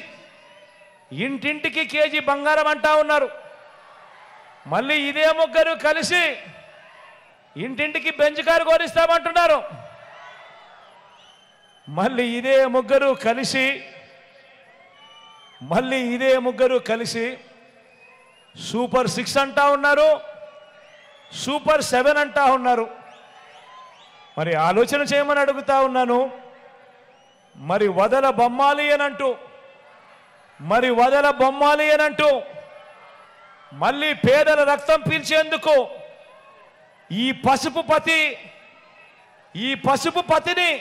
ఇంటింటికి కేజీ బంగారం అంటా ఉన్నారు. మళ్ళీ ఇదే ముగ్గురు కలిసి ఇంటింటికి బెంచ్ కారు కోరిస్తామంటున్నారు. మళ్ళీ ఇదే ముగ్గురు కలిసి మళ్ళీ ఇదే ముగ్గురు కలిసి సూపర్ 6 అంటా ఉన్నారు, సూపర్ 7 అంటా ఉన్నారు. మరి ఆలోచన చేయమని అడుగుతా ఉన్నాను. మరి వదల బొమ్మాలి అనంటూ మళ్ళీ పేదల రక్తం పీల్చేందుకు ఈ పసుపు పతిని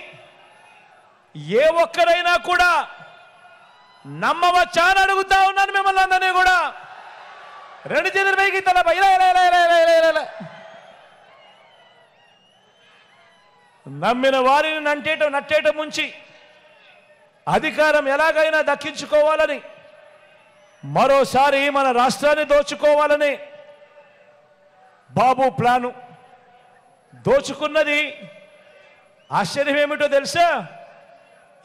ఏ ఒక్కరైనా కూడా నమ్మవచ్చా అని అడుగుతా ఉన్నాను మిమ్మల్ని అందరినీ కూడా. రెండు చేతుల పైకి తల నమ్మిన వారిని నట్టేట ముంచి అధికారం ఎలాగైనా దక్కించుకోవాలని, మరోసారి మన రాష్ట్రాన్ని దోచుకోవాలని బాబు ప్లాను. దోచుకున్నది ఆశ్చర్యం ఏమిటో తెలుసా?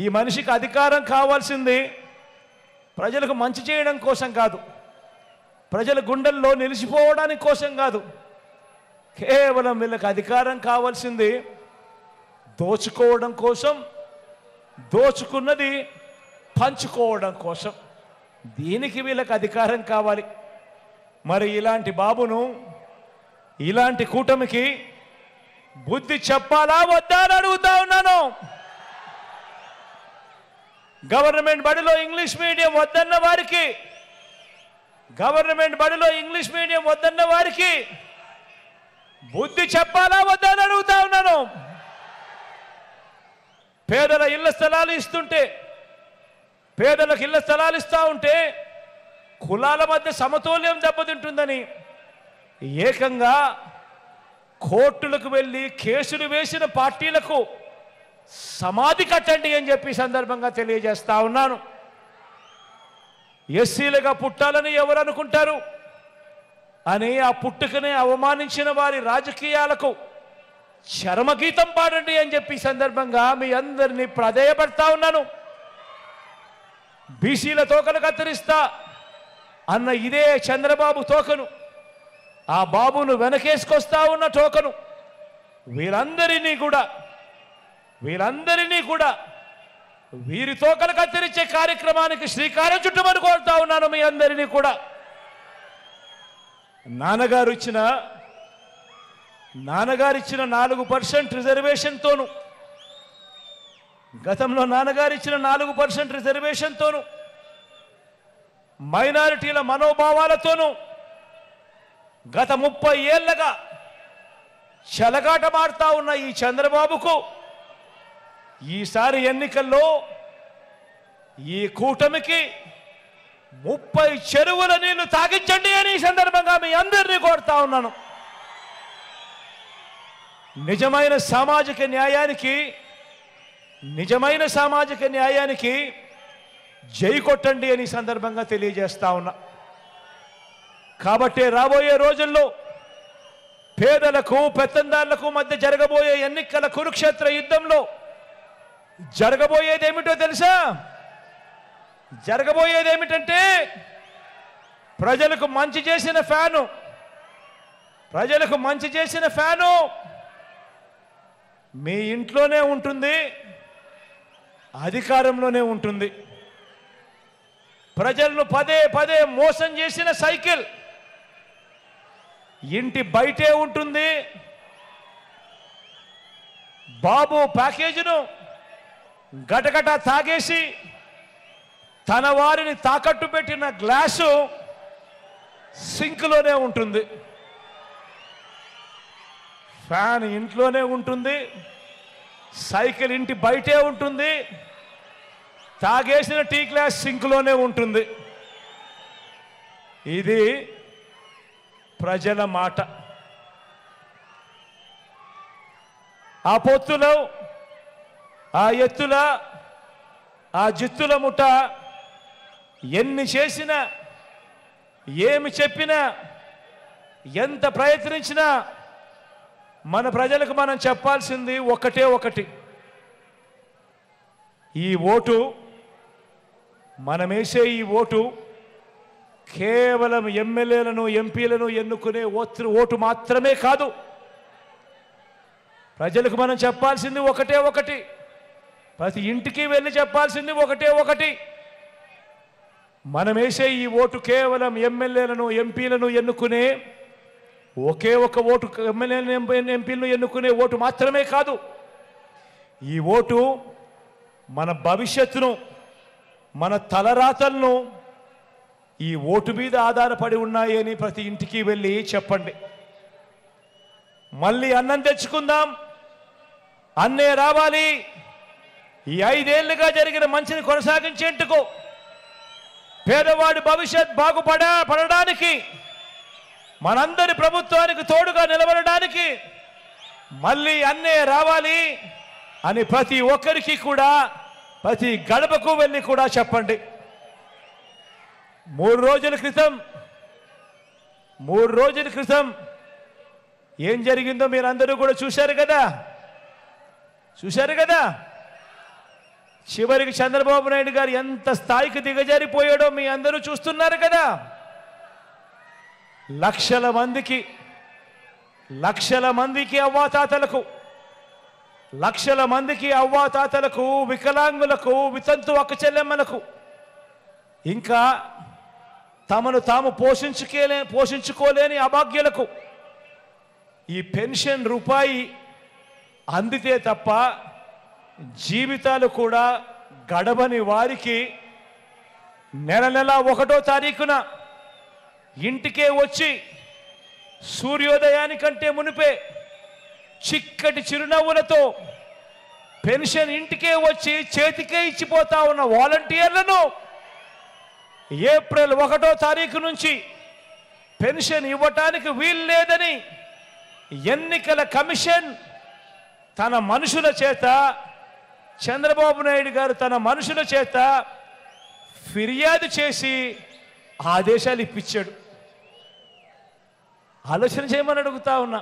ఈ మనిషికి అధికారం కావాల్సింది ప్రజలకు మంచి చేయడం కోసం కాదు, ప్రజల గుండెల్లో నిలిచిపోవడానికి కోసం కాదు. కేవలం వీళ్ళకి అధికారం కావాల్సింది దోచుకోవడం కోసం, దోచుకున్నది పంచుకోవడం కోసం. దీనికి వీళ్ళకి అధికారం కావాలి. మరి ఇలాంటి బాబును, ఇలాంటి కూటమికి బుద్ధి చెప్పాలా వద్దా అని అడుగుతా ఉన్నాను. గవర్నమెంట్ బడిలో ఇంగ్లీష్ మీడియం వద్దన్న వారికి బుద్ధి చెప్పాలా వద్దా అని అడుగుతా ఉన్నాను. పేదలకు ఇళ్ల స్థలాలు ఇస్తా ఉంటే కులాల మధ్య సమతుల్యం దెబ్బతింటుందని ఏకంగా కోర్టులకు వెళ్ళి కేసులు వేసిన పార్టీలకు సమాధి కట్టండి అని చెప్పి సందర్భంగా తెలియజేస్తా ఉన్నాను. ఎస్సీలుగా పుట్టాలని ఎవరు అనుకుంటారు అని ఆ పుట్టుకనే అవమానించిన వారి రాజకీయాలకు చరమగీతం పాడండి అని చెప్పి సందర్భంగా మీ అందరినీ ప్రాధేయపడతా ఉన్నాను. బీసీల తోకలు కత్తిరిస్తా అన్న ఇదే చంద్రబాబు తోకను, ఆ బాబును వెనకేసుకొస్తా ఉన్న తోకను, వీరందరినీ కూడా వీరి తోకలు కత్తిరించే కార్యక్రమానికి శ్రీకారం చుట్టమని కోరుతా ఉన్నాను మీ అందరినీ కూడా. నాన్నగారు ఇచ్చిన 4% రిజర్వేషన్తోను, గతంలో నాన్నగారు ఇచ్చిన 4% రిజర్వేషన్తోను, మైనారిటీల మనోభావాలతోనూ గత 30 ఏళ్లుగా చెలగాటమాడుతా ఉన్న ఈ చంద్రబాబుకు ఈసారి ఎన్నికల్లో ఈ కూటమికి 30 చెరువుల నీళ్లు తాగించండి అని ఈ సందర్భంగా మీ అందరినీ కోరుతా ఉన్నాను. నిజమైన సామాజిక న్యాయానికి జై కొట్టండి అని సందర్భంగా తెలియజేస్తా ఉన్నా. కాబట్టి రాబోయే రోజుల్లో పేదలకు పెత్తందారులకు మధ్య జరగబోయే ఎన్నికల కురుక్షేత్ర యుద్ధంలో జరగబోయేదేమిటో తెలుసా? జరగబోయేదేమిటంటే ప్రజలకు మంచి చేసిన ఫ్యాను మీ ఇంట్లోనే ఉంటుంది, అధికారంలోనే ఉంటుంది. ప్రజలను పదే మోసం చేసిన సైకిల్ ఇంటి బయటే ఉంటుంది. బాబు ప్యాకేజీను గటగట తాగేసి తన వారిని తాకట్టు పెట్టిన గ్లాసు సింక్లోనే ఉంటుంది. ఫ్యాన్ ఇంట్లోనే ఉంటుంది, సైకిల్ ఇంటి బయటే ఉంటుంది, తాగేసిన టీ గ్లాస్ సింక్లోనే ఉంటుంది. ఇది ప్రజల మాట. ఆ పొత్తులో, ఆ ఎత్తుల, ఆ జిత్తుల ముఠ ఎన్ని చేసినా, ఏమి చెప్పినా, ఎంత ప్రయత్నించినా మన ప్రజలకు మనం చెప్పాల్సింది ఒకటి. ఈ ఓటు, మనమేసే ఈ ఓటు కేవలం ఎమ్మెల్యేలను ఎంపీలను ఎన్నుకునే ఓటు మాత్రమే కాదు. ప్రజలకు మనం చెప్పాల్సింది ఒకటి. ప్రతి ఇంటికి వెళ్ళి చెప్పాల్సింది ఒకటి. మనం వేసే ఈ ఓటు కేవలం ఎమ్మెల్యేలను ఎంపీలను ఎన్నుకునే ఒకే ఒక ఓటు, ఎమ్మెల్యేలను ఎంపీలను ఎన్నుకునే ఓటు మాత్రమే కాదు. ఈ ఓటు మన భవిష్యత్తును, మన తలరాతలను ఈ ఓటు మీద ఆధారపడి ఉన్నాయి అని ప్రతి ఇంటికి వెళ్ళి చెప్పండి. మళ్ళీ అన్నం తెచ్చుకుందాం, అన్నే రావాలి. ఈ 5 ఏళ్లుగా జరిగిన మంచిని కొనసాగించేందుకు, పేదవాడి భవిష్యత్ బాగుపడడానికి, మనందరి ప్రభుత్వానికి తోడుగా నిలబడడానికి మళ్ళీ అన్నే రావాలి అని ప్రతి ఒక్కరికి కూడా, ప్రతి గడపకు వెళ్ళి కూడా చెప్పండి. 3 రోజుల క్రితం ఏం జరిగిందో మీరందరూ కూడా చూశారు కదా. చివరికి చంద్రబాబు నాయుడు గారు ఎంత స్థాయికి దిగజారిపోయాడో మీ అందరూ చూస్తున్నారు కదా. లక్షల మందికి అవ్వాతాతలకు, వికలాంగులకు, వితంతు అక్కచెల్లెమ్మలకు, ఇంకా తమను తాము పోషించుకోలేని అభాగ్యులకు ఈ పెన్షన్ రూపాయి అందితే తప్ప జీవితాలు కూడా గడవని వారికి నెల 1వ తారీఖున ఇంటికే వచ్చి సూర్యోదయానికంటే మునిపే చిక్కటి చిరునవ్వులతో పెన్షన్ ఇంటికే వచ్చి చేతికే ఇచ్చిపోతా ఉన్న వాలంటీర్లను ఏప్రిల్ 1వ తారీఖు నుంచి పెన్షన్ ఇవ్వటానికి వీలు లేదని ఎన్నికల కమిషన్ తన మనుషుల చేత, చంద్రబాబు నాయుడు గారు తన మనుషుల చేత ఫిర్యాదు చేసి ఆదేశాలు ఇప్పించాడు. ఆలోచన చేయమని అడుగుతా ఉన్నా.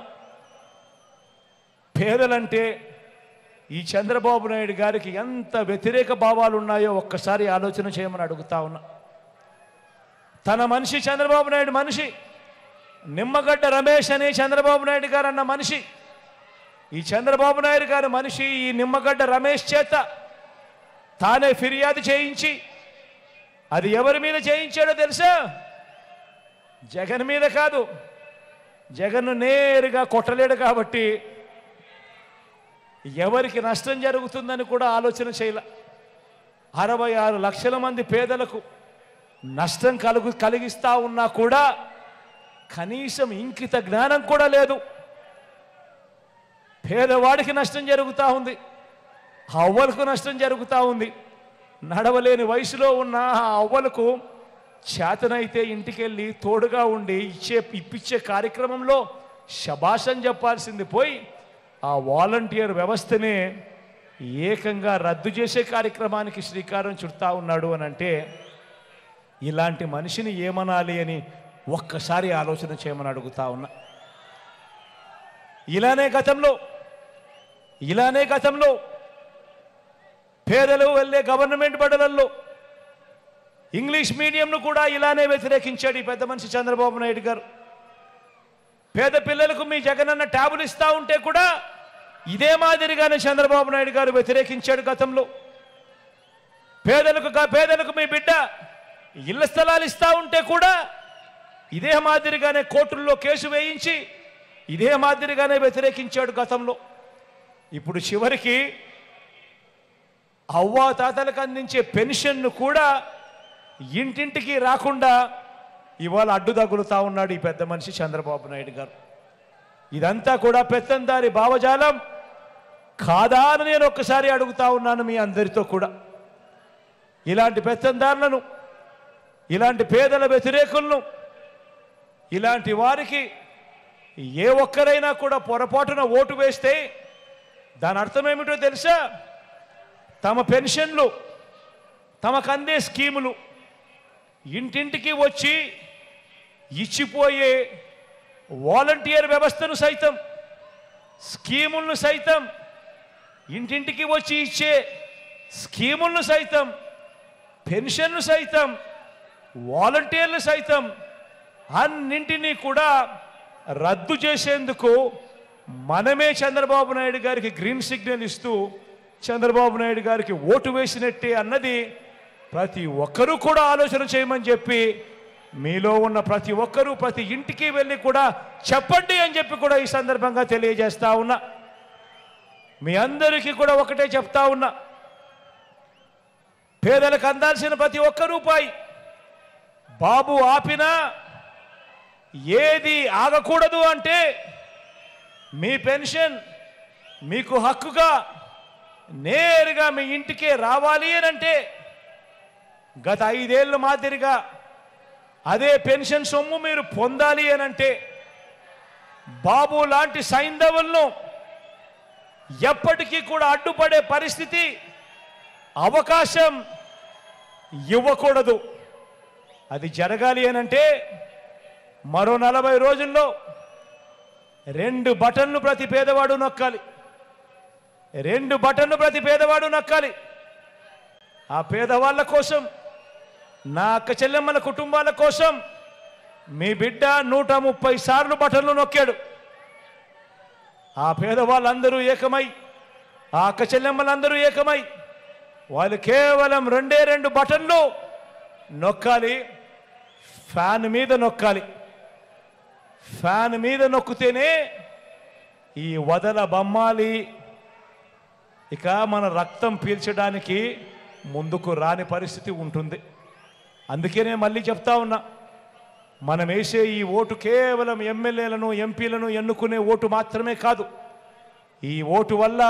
పేదలంటే ఈ చంద్రబాబు నాయుడు గారికి ఎంత వ్యతిరేక భావాలు ఉన్నాయో ఒక్కసారి ఆలోచన చేయమని అడుగుతా ఉన్నా. తన మనిషి చంద్రబాబు నాయుడు మనిషి, నిమ్మగడ్డ రమేష్ అనే చంద్రబాబు నాయుడు గారు అన్న మనిషి, ఈ చంద్రబాబు నాయుడు గారు మనిషి ఈ నిమ్మగడ్డ రమేష్ చేత తానే ఫిర్యాదు చేయించి, అది ఎవరి మీద చేయించాడో తెలుసా? జగన్ మీద కాదు. జగన్ను నేరుగా కొట్టలేడు కాబట్టి ఎవరికి నష్టం జరుగుతుందని కూడా ఆలోచన చేయాల. 66 లక్షల మంది పేదలకు నష్టం కలిగిస్తా ఉన్నా కూడా కనీసం ఇంకిత జ్ఞానం కూడా లేదు. పేదవాడికి నష్టం జరుగుతూ ఉంది, అవ్వలకు నష్టం జరుగుతూ ఉంది. నడవలేని వయసులో ఉన్న ఆ అవ్వలకు చేతనైతే ఇంటికెళ్ళి తోడుగా ఉండి ఇప్పించే కార్యక్రమంలో శభాషం చెప్పాల్సింది పోయి ఆ వాలంటీర్ వ్యవస్థనే ఏకంగా రద్దు చేసే కార్యక్రమానికి శ్రీకారం చుడతా ఉన్నాడు అని అంటే ఇలాంటి మనిషిని ఏమనాలి అని ఒక్కసారి ఆలోచన చేయమని అడుగుతా ఉన్నా. ఇలానే గతంలో పేదలు వెళ్ళే గవర్నమెంట్ బడులలో ఇంగ్లీష్ మీడియంను కూడా ఇలానే వ్యతిరేకించాడు ఈ పెద్ద మనిషి చంద్రబాబు నాయుడు గారు. పేద పిల్లలకు మీ జగనన్న ట్యాబులు ఇస్తా ఉంటే కూడా ఇదే మాదిరిగానే చంద్రబాబు నాయుడు గారు వ్యతిరేకించాడు గతంలో. పేదలకు మీ బిడ్డ ఇళ్ల స్థలాలు ఇస్తా ఉంటే కూడా ఇదే మాదిరిగానే కోర్టుల్లో కేసు వేయించి ఇదే మాదిరిగానే వ్యతిరేకించాడు గతంలో. ఇప్పుడు చివరికి అవ్వా తాతలకు అందించే పెన్షన్ను కూడా ఇంటింటికి రాకుండా ఇవాళ అడ్డు తగులుతా ఉన్నాడు ఈ పెద్ద మనిషి చంద్రబాబు నాయుడు గారు. ఇదంతా కూడా పెత్తందారి భావజాలం కాదా అని నేను ఒక్కసారి అడుగుతా ఉన్నాను మీ అందరితో కూడా. ఇలాంటి పెత్తందారులను, ఇలాంటి పేదల వ్యతిరేకులను, ఇలాంటి వారికి ఏ ఒక్కరైనా కూడా పొరపాటున ఓటు వేస్తే దాని అర్థం ఏమిటో తెలుసా? తమ పెన్షన్లు, తమకు అందే స్కీములు ఇంటింటికి వచ్చి ఇచ్చిపోయే వాలంటీర్ వ్యవస్థను సైతం, స్కీములను సైతం, ఇంటింటికి వచ్చి ఇచ్చే స్కీములను సైతం, పెన్షన్లు సైతం, వాలంటీర్లు సైతం అన్నింటినీ కూడా రద్దు చేసేందుకు మనమే చంద్రబాబు నాయుడు గారికి గ్రీన్ సిగ్నల్ ఇస్తూ చంద్రబాబు నాయుడు గారికి ఓటు వేసినట్టే అన్నది ప్రతి ఒక్కరూ కూడా ఆలోచన చేయమని చెప్పి మీలో ఉన్న ప్రతి ఒక్కరూ ప్రతి ఇంటికి వెళ్ళి కూడా చెప్పండి అని చెప్పి కూడా ఈ సందర్భంగా తెలియజేస్తా ఉన్నా. మీ అందరికీ కూడా ఒకటే చెప్తా ఉన్నా, పేదలకు అందాల్సిన ప్రతి ఒక్క రూపాయి బాబు ఆపినా ఏది ఆగకూడదు అంటే మీ పెన్షన్ మీకు హక్కుగా నేరుగా మీ ఇంటికే రావాలి అని అంటే గత 5 ఏళ్ళ మాదిరిగా అదే పెన్షన్ సొమ్ము మీరు పొందాలి అని అంటే బాబు లాంటి సైంధవులను ఎప్పటికీ కూడా అడ్డుపడే పరిస్థితి అవకాశం ఇవ్వకూడదు. అది జరగాలి అని అంటే మరో 40 రోజుల్లో 2 బటన్లు ప్రతి పేదవాడు నొక్కాలి. 2 బటన్లు ప్రతి పేదవాడు నొక్కాలి. ఆ పేదవాళ్ళ కోసం, నా అక్క చెల్లెమ్మల కుటుంబాల కోసం మీ బిడ్డ 130 సార్లు బటన్లు నొక్కాడు. ఆ పేదవాళ్ళందరూ ఏకమై, ఆ అక్క చెల్లెమ్మలందరూ ఏకమై వాళ్ళు కేవలం 2 బటన్లు నొక్కాలి. ఫ్యాన్ మీద నొక్కాలి. ఫ్యాన్ మీద నొక్కితేనే ఈ వదల బొమ్మాలి ఇక మన రక్తం పీల్చడానికి ముందుకు రాని పరిస్థితి ఉంటుంది. అందుకనే మళ్ళీ చెప్తా ఉన్నా, మనం వేసే ఈ ఓటు కేవలం ఎమ్మెల్యేలను ఎంపీలను ఎన్నుకునే ఓటు మాత్రమే కాదు. ఈ ఓటు వల్ల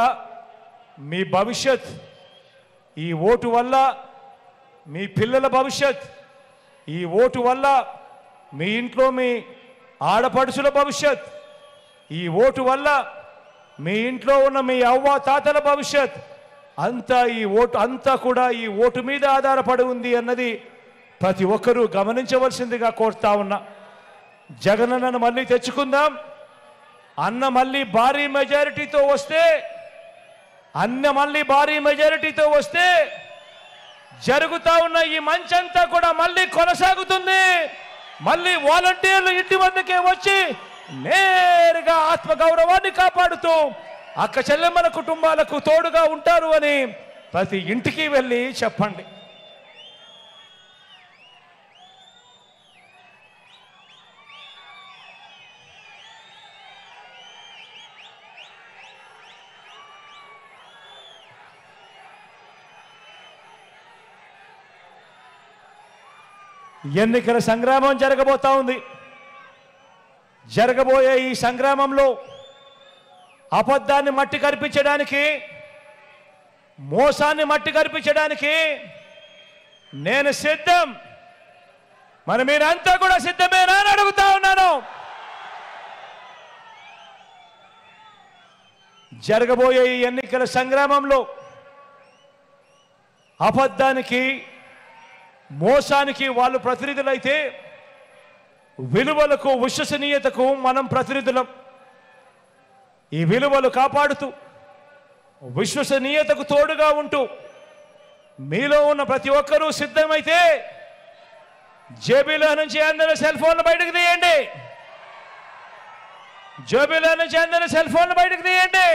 మీ భవిష్యత్, ఈ ఓటు వల్ల మీ పిల్లల భవిష్యత్, ఈ ఓటు వల్ల మీ ఇంట్లో మీ ఆడపడుచుల భవిష్యత్, ఈ ఓటు వల్ల మీ ఇంట్లో ఉన్న మీ అవ్వ తాతల భవిష్యత్ అంతా ఈ ఓటు అంతా కూడా ఈ ఓటు మీద ఆధారపడి ఉంది అన్నది ప్రతి ఒక్కరూ గమనించవలసిందిగా కోరుతా ఉన్నా. జగనన్నను మళ్ళీ తెచ్చుకుందాం. అన్న మళ్ళీ భారీ మెజారిటీతో వస్తే జరుగుతా ఉన్న ఈ మంచంతా కూడా మళ్ళీ కొనసాగుతుంది. మళ్ళీ వాలంటీర్లు ఇంటి వద్దకే వచ్చి నేరుగా ఆత్మగౌరవాన్ని కాపాడుతూ అక్క చెల్లెమ్మల కుటుంబాలకు తోడుగా ఉంటారు అని ప్రతి ఇంటికి వెళ్ళి చెప్పండి. ఎన్నికల సంగ్రామం జరగబోతా ఉంది. జరగబోయే ఈ సంగ్రామంలో అబద్ధాన్ని మట్టి కరిపించడానికి, మోసాన్ని మట్టి కరిపించడానికి నేను సిద్ధం. మరి మీరంతా కూడా సిద్ధమేనా అని అడుగుతా ఉన్నాను. జరగబోయే ఈ ఎన్నికల సంగ్రామంలో అబద్ధానికి, మోసానికి వాళ్ళు ప్రతినిధులైతే విలువలకు, విశ్వసనీయతకు మనం ప్రతినిధులం. ఈ విలువలు కాపాడుతూ విశ్వసనీయతకు తోడుగా ఉంటూ మీలో ఉన్న ప్రతి ఒక్కరూ సిద్ధమైతే జేబీలో నుంచి అందరూ సెల్ ఫోన్లు బయటకు తీయండి. జేబీలో నుంచి అందరూ సెల్ ఫోన్లు బయటకు తీయండి.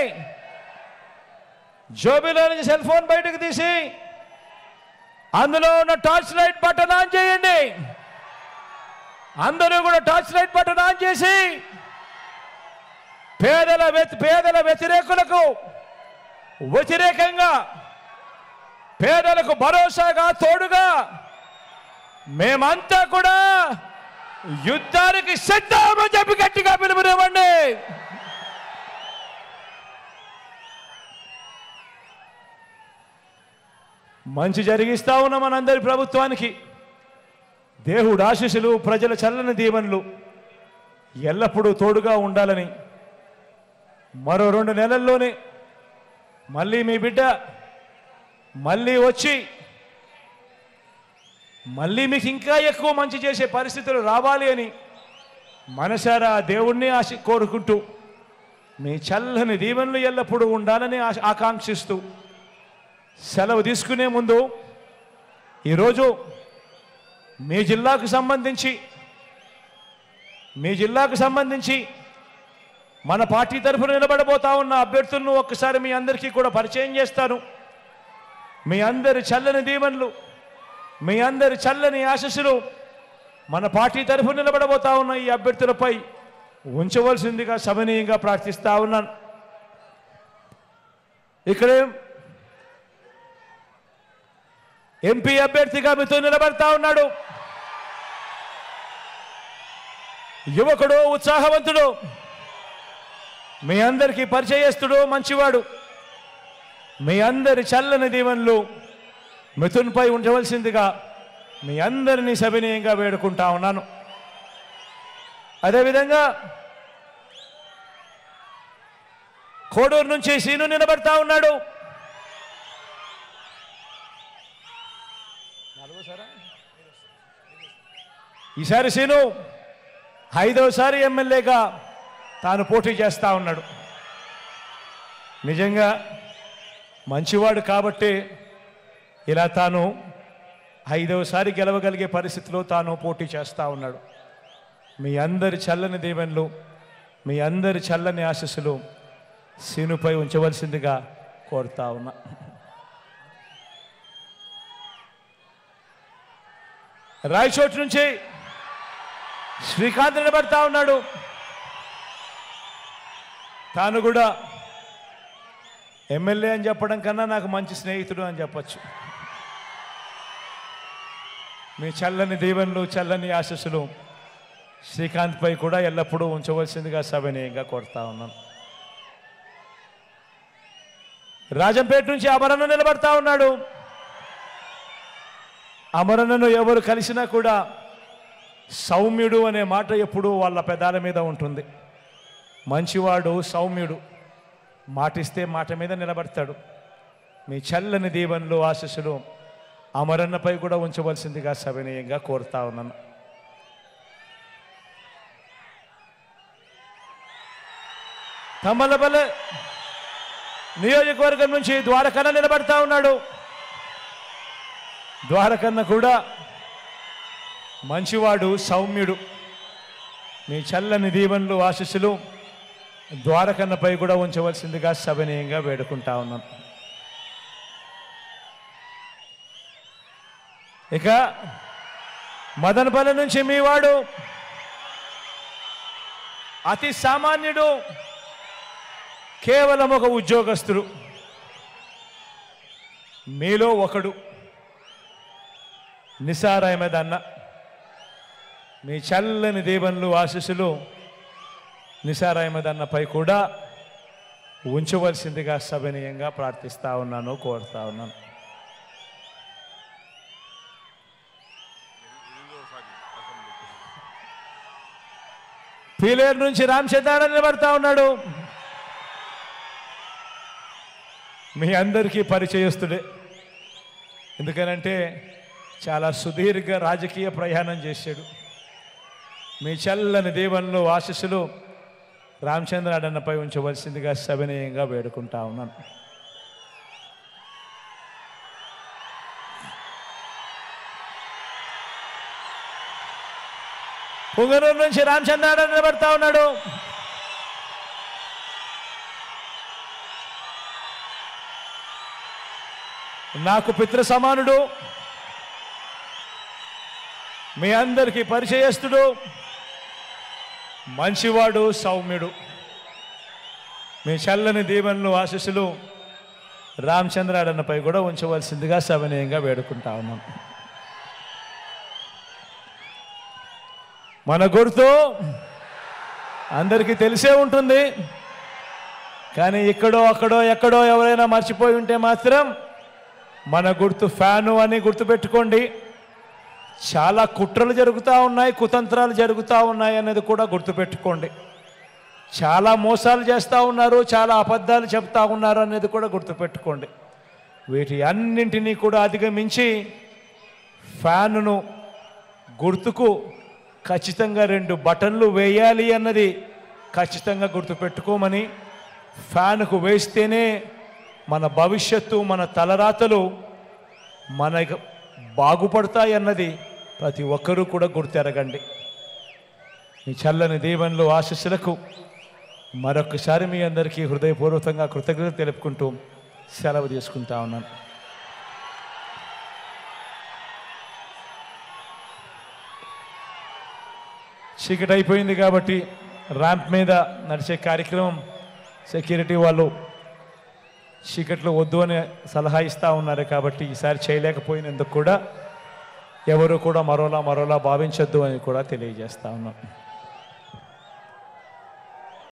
జేబీలో నుంచి సెల్ ఫోన్ బయటకు తీసి అందులో ఉన్న టార్చ్ లైట్ బటన్ ఆన్ చేయండి. అందరూ కూడా టార్చ్ లైట్ బటన్ ఆన్ చేసి పేదల వ్యతిరేకులకు వ్యతిరేకంగా, పేదలకు భరోసాగా తోడుగా మేమంతా కూడా యుద్ధానికి సిద్ధమని చెప్పి గట్టిగా పిలుపునివ్వండి. మంచి జరిగిస్తా ఉన్న మనందరి ప్రభుత్వానికి దేవుడు ఆశీస్సులు, ప్రజల చల్లని దీవెనలు ఎల్లప్పుడూ తోడుగా ఉండాలని, మరో 2 నెలల్లోనే మళ్ళీ మీ బిడ్డ మళ్ళీ వచ్చి మళ్ళీ మీకు ఇంకా ఎక్కువ మంచి చేసే పరిస్థితులు రావాలి అని మనసారా దేవుణ్ణి కోరుకుంటూ మీ చల్లని దీవెనలు ఎల్లప్పుడూ ఉండాలని ఆకాంక్షిస్తూ సెలవు తీసుకునే ముందు ఈరోజు మీ జిల్లాకు సంబంధించి మన పార్టీ తరఫున నిలబడబోతా ఉన్న అభ్యర్థులను ఒక్కసారి మీ అందరికీ కూడా పరిచయం చేస్తాను. మీ అందరి చల్లని దీవెనలు, మీ అందరి చల్లని ఆశీస్సులు మన పార్టీ తరఫున నిలబడబోతా ఉన్న ఈ అభ్యర్థులపై ఉంచవలసిందిగా సవినీయంగా ప్రార్థిస్తా ఉన్నాను. ఇక్కడే ఎంపీ అభ్యర్థిగా మీతో నిలబడతా ఉన్నాడు యువకుడు, ఉత్సాహవంతుడు, మీ అందరికీ పరిచయస్తుడు, మంచివాడు. మీ అందరి చల్లని దీవెనలు మిథున్పై ఉంచవలసిందిగా మీ అందరినీ సవినీయంగా వేడుకుంటా ఉన్నాను. అదేవిధంగా కోడూరు నుంచి సీను నిలబడతా ఉన్నాడు. ఈసారి సీను 5వసారి ఎమ్మెల్యేగా తాను పోటీ చేస్తా ఉన్నాడు. నిజంగా మంచివాడు కాబట్టి ఇలా తాను 5వసారి గెలవగలిగే పరిస్థితిలో తాను పోటీ చేస్తూ ఉన్నాడు. మీ అందరి చల్లని దీవెనలు, మీ అందరి చల్లని ఆశీస్సులు సీనుపై ఉంచవలసిందిగా కోరుతా ఉన్నా. రాయచోటు నుంచి శ్రీకాంత్ నిలబడతా ఉన్నాడు. తాను కూడా ఎమ్మెల్యే అని చెప్పడం కన్నా నాకు మంచి స్నేహితుడు అని చెప్పచ్చు. మీ చల్లని దీవెనలు, చల్లని ఆశీస్సులు శ్రీకాంత్పై కూడా ఎల్లప్పుడూ ఉంచవలసిందిగా సవినీయంగా కోరుతా ఉన్నాను. రాజంపేట నుంచి అమరన్న నిలబడతా ఉన్నాడు. అమరన్నను ఎవరు కలిసినా కూడా సౌమ్యుడు అనే మాట ఎప్పుడూ వాళ్ళ పెదాల మీద ఉంటుంది. మంచివాడు, సౌమ్యుడు, మాటిస్తే మాట మీద నిలబడతాడు. మీ చల్లని దీవెనలు, ఆశీస్సులు అమరన్నపై కూడా ఉంచవలసిందిగా సవినీయంగా కోరుతా ఉన్నాను. తమ్మలపల్లె నియోజకవర్గం నుంచి ద్వారకన్న నిలబడతా ఉన్నాడు. ద్వారకన్న కూడా మంచివాడు, సౌమ్యుడు. మీ చల్లని దీవెనలు, ఆశీస్సులు ద్వారకన్నపై కూడా ఉంచవలసిందిగా సవినీయంగా వేడుకుంటా ఉన్నాను. ఇక మదనపల్లి నుంచి మీ వాడు అతి సామాన్యుడు, కేవలం ఒక ఉద్యోగస్తుడు, మీలో ఒకడు, నిసార్ అహ్మద్ అన్న. మీ చల్లని దీవెనలు, ఆశీస్సులు నిసార్ అహ్మద్ అన్నపై కూడా ఉంచవలసిందిగా సవినీయంగా ప్రార్థిస్తా ఉన్నాను, కోరుతా ఉన్నాను. పీలేరు నుంచి రామచంద్ర నిలబడతా ఉన్నాడు. మీ అందరికీ పరిచయస్తుడే. ఎందుకనంటే చాలా సుదీర్ఘ రాజకీయ ప్రయాణం చేశాడు. మీ చల్లని దీవెనలు, ఆశీస్సులు రామచంద్ర అన్నపై ఉంచవలసిందిగా సవినీయంగా వేడుకుంటా ఉన్నాను. పుంగనూరు నుంచి రామచంద్ర నిలబడతా ఉన్నాడు. నాకు పితృ సమానుడు, మీ అందరికీ పరిచయస్తుడు, మంచివాడు, సౌమ్యుడు. మీ చల్లని దీవెనలు, ఆశీస్సులు రామచంద్ర అన్నపై కూడా ఉంచవలసిందిగా సవినీయంగా వేడుకుంటా ఉన్నాం. మన గుర్తు అందరికీ తెలిసే ఉంటుంది, కానీ ఇక్కడో అక్కడో ఎక్కడో ఎవరైనా మర్చిపోయి ఉంటే మాత్రం మన గుర్తు ఫ్యాను అని గుర్తుపెట్టుకోండి. చాలా కుట్రలు జరుగుతూ ఉన్నాయి, కుతంత్రాలు జరుగుతూ ఉన్నాయి అనేది కూడా గుర్తుపెట్టుకోండి. చాలా మోసాలు చేస్తూ ఉన్నారు, చాలా అబద్ధాలు చెప్తా ఉన్నారు అనేది కూడా గుర్తుపెట్టుకోండి. వీటి అన్నింటినీ కూడా అధిగమించి ఫ్యానును గుర్తుకు ఖచ్చితంగా 2 బటన్లు వేయాలి అన్నది ఖచ్చితంగా గుర్తుపెట్టుకోమని, ఫ్యాన్కు వేస్తేనే మన భవిష్యత్తు, మన తలరాతలు మన బాగుపడతాయి అన్నది ప్రతి ఒక్కరూ కూడా గుర్తెరగండి. ఈ చల్లని దీవెనలు, ఆశీస్సులకు మరొకసారి మీ అందరికీ హృదయపూర్వకంగా కృతజ్ఞత తెలుపుకుంటూ సెలవు తీసుకుంటా ఉన్నాను. చీకటి అయిపోయింది కాబట్టి ర్యాంప్ మీద నడిచే కార్యక్రమం సెక్యూరిటీ వాళ్ళు చీకట్లో వద్దు అని సలహా ఇస్తూ ఉన్నారు కాబట్టి ఈసారి చేయలేకపోయినందుకు కూడా ఎవరు కూడా మరోలా భావించొద్దు అని కూడా తెలియజేస్తా ఉన్నాం.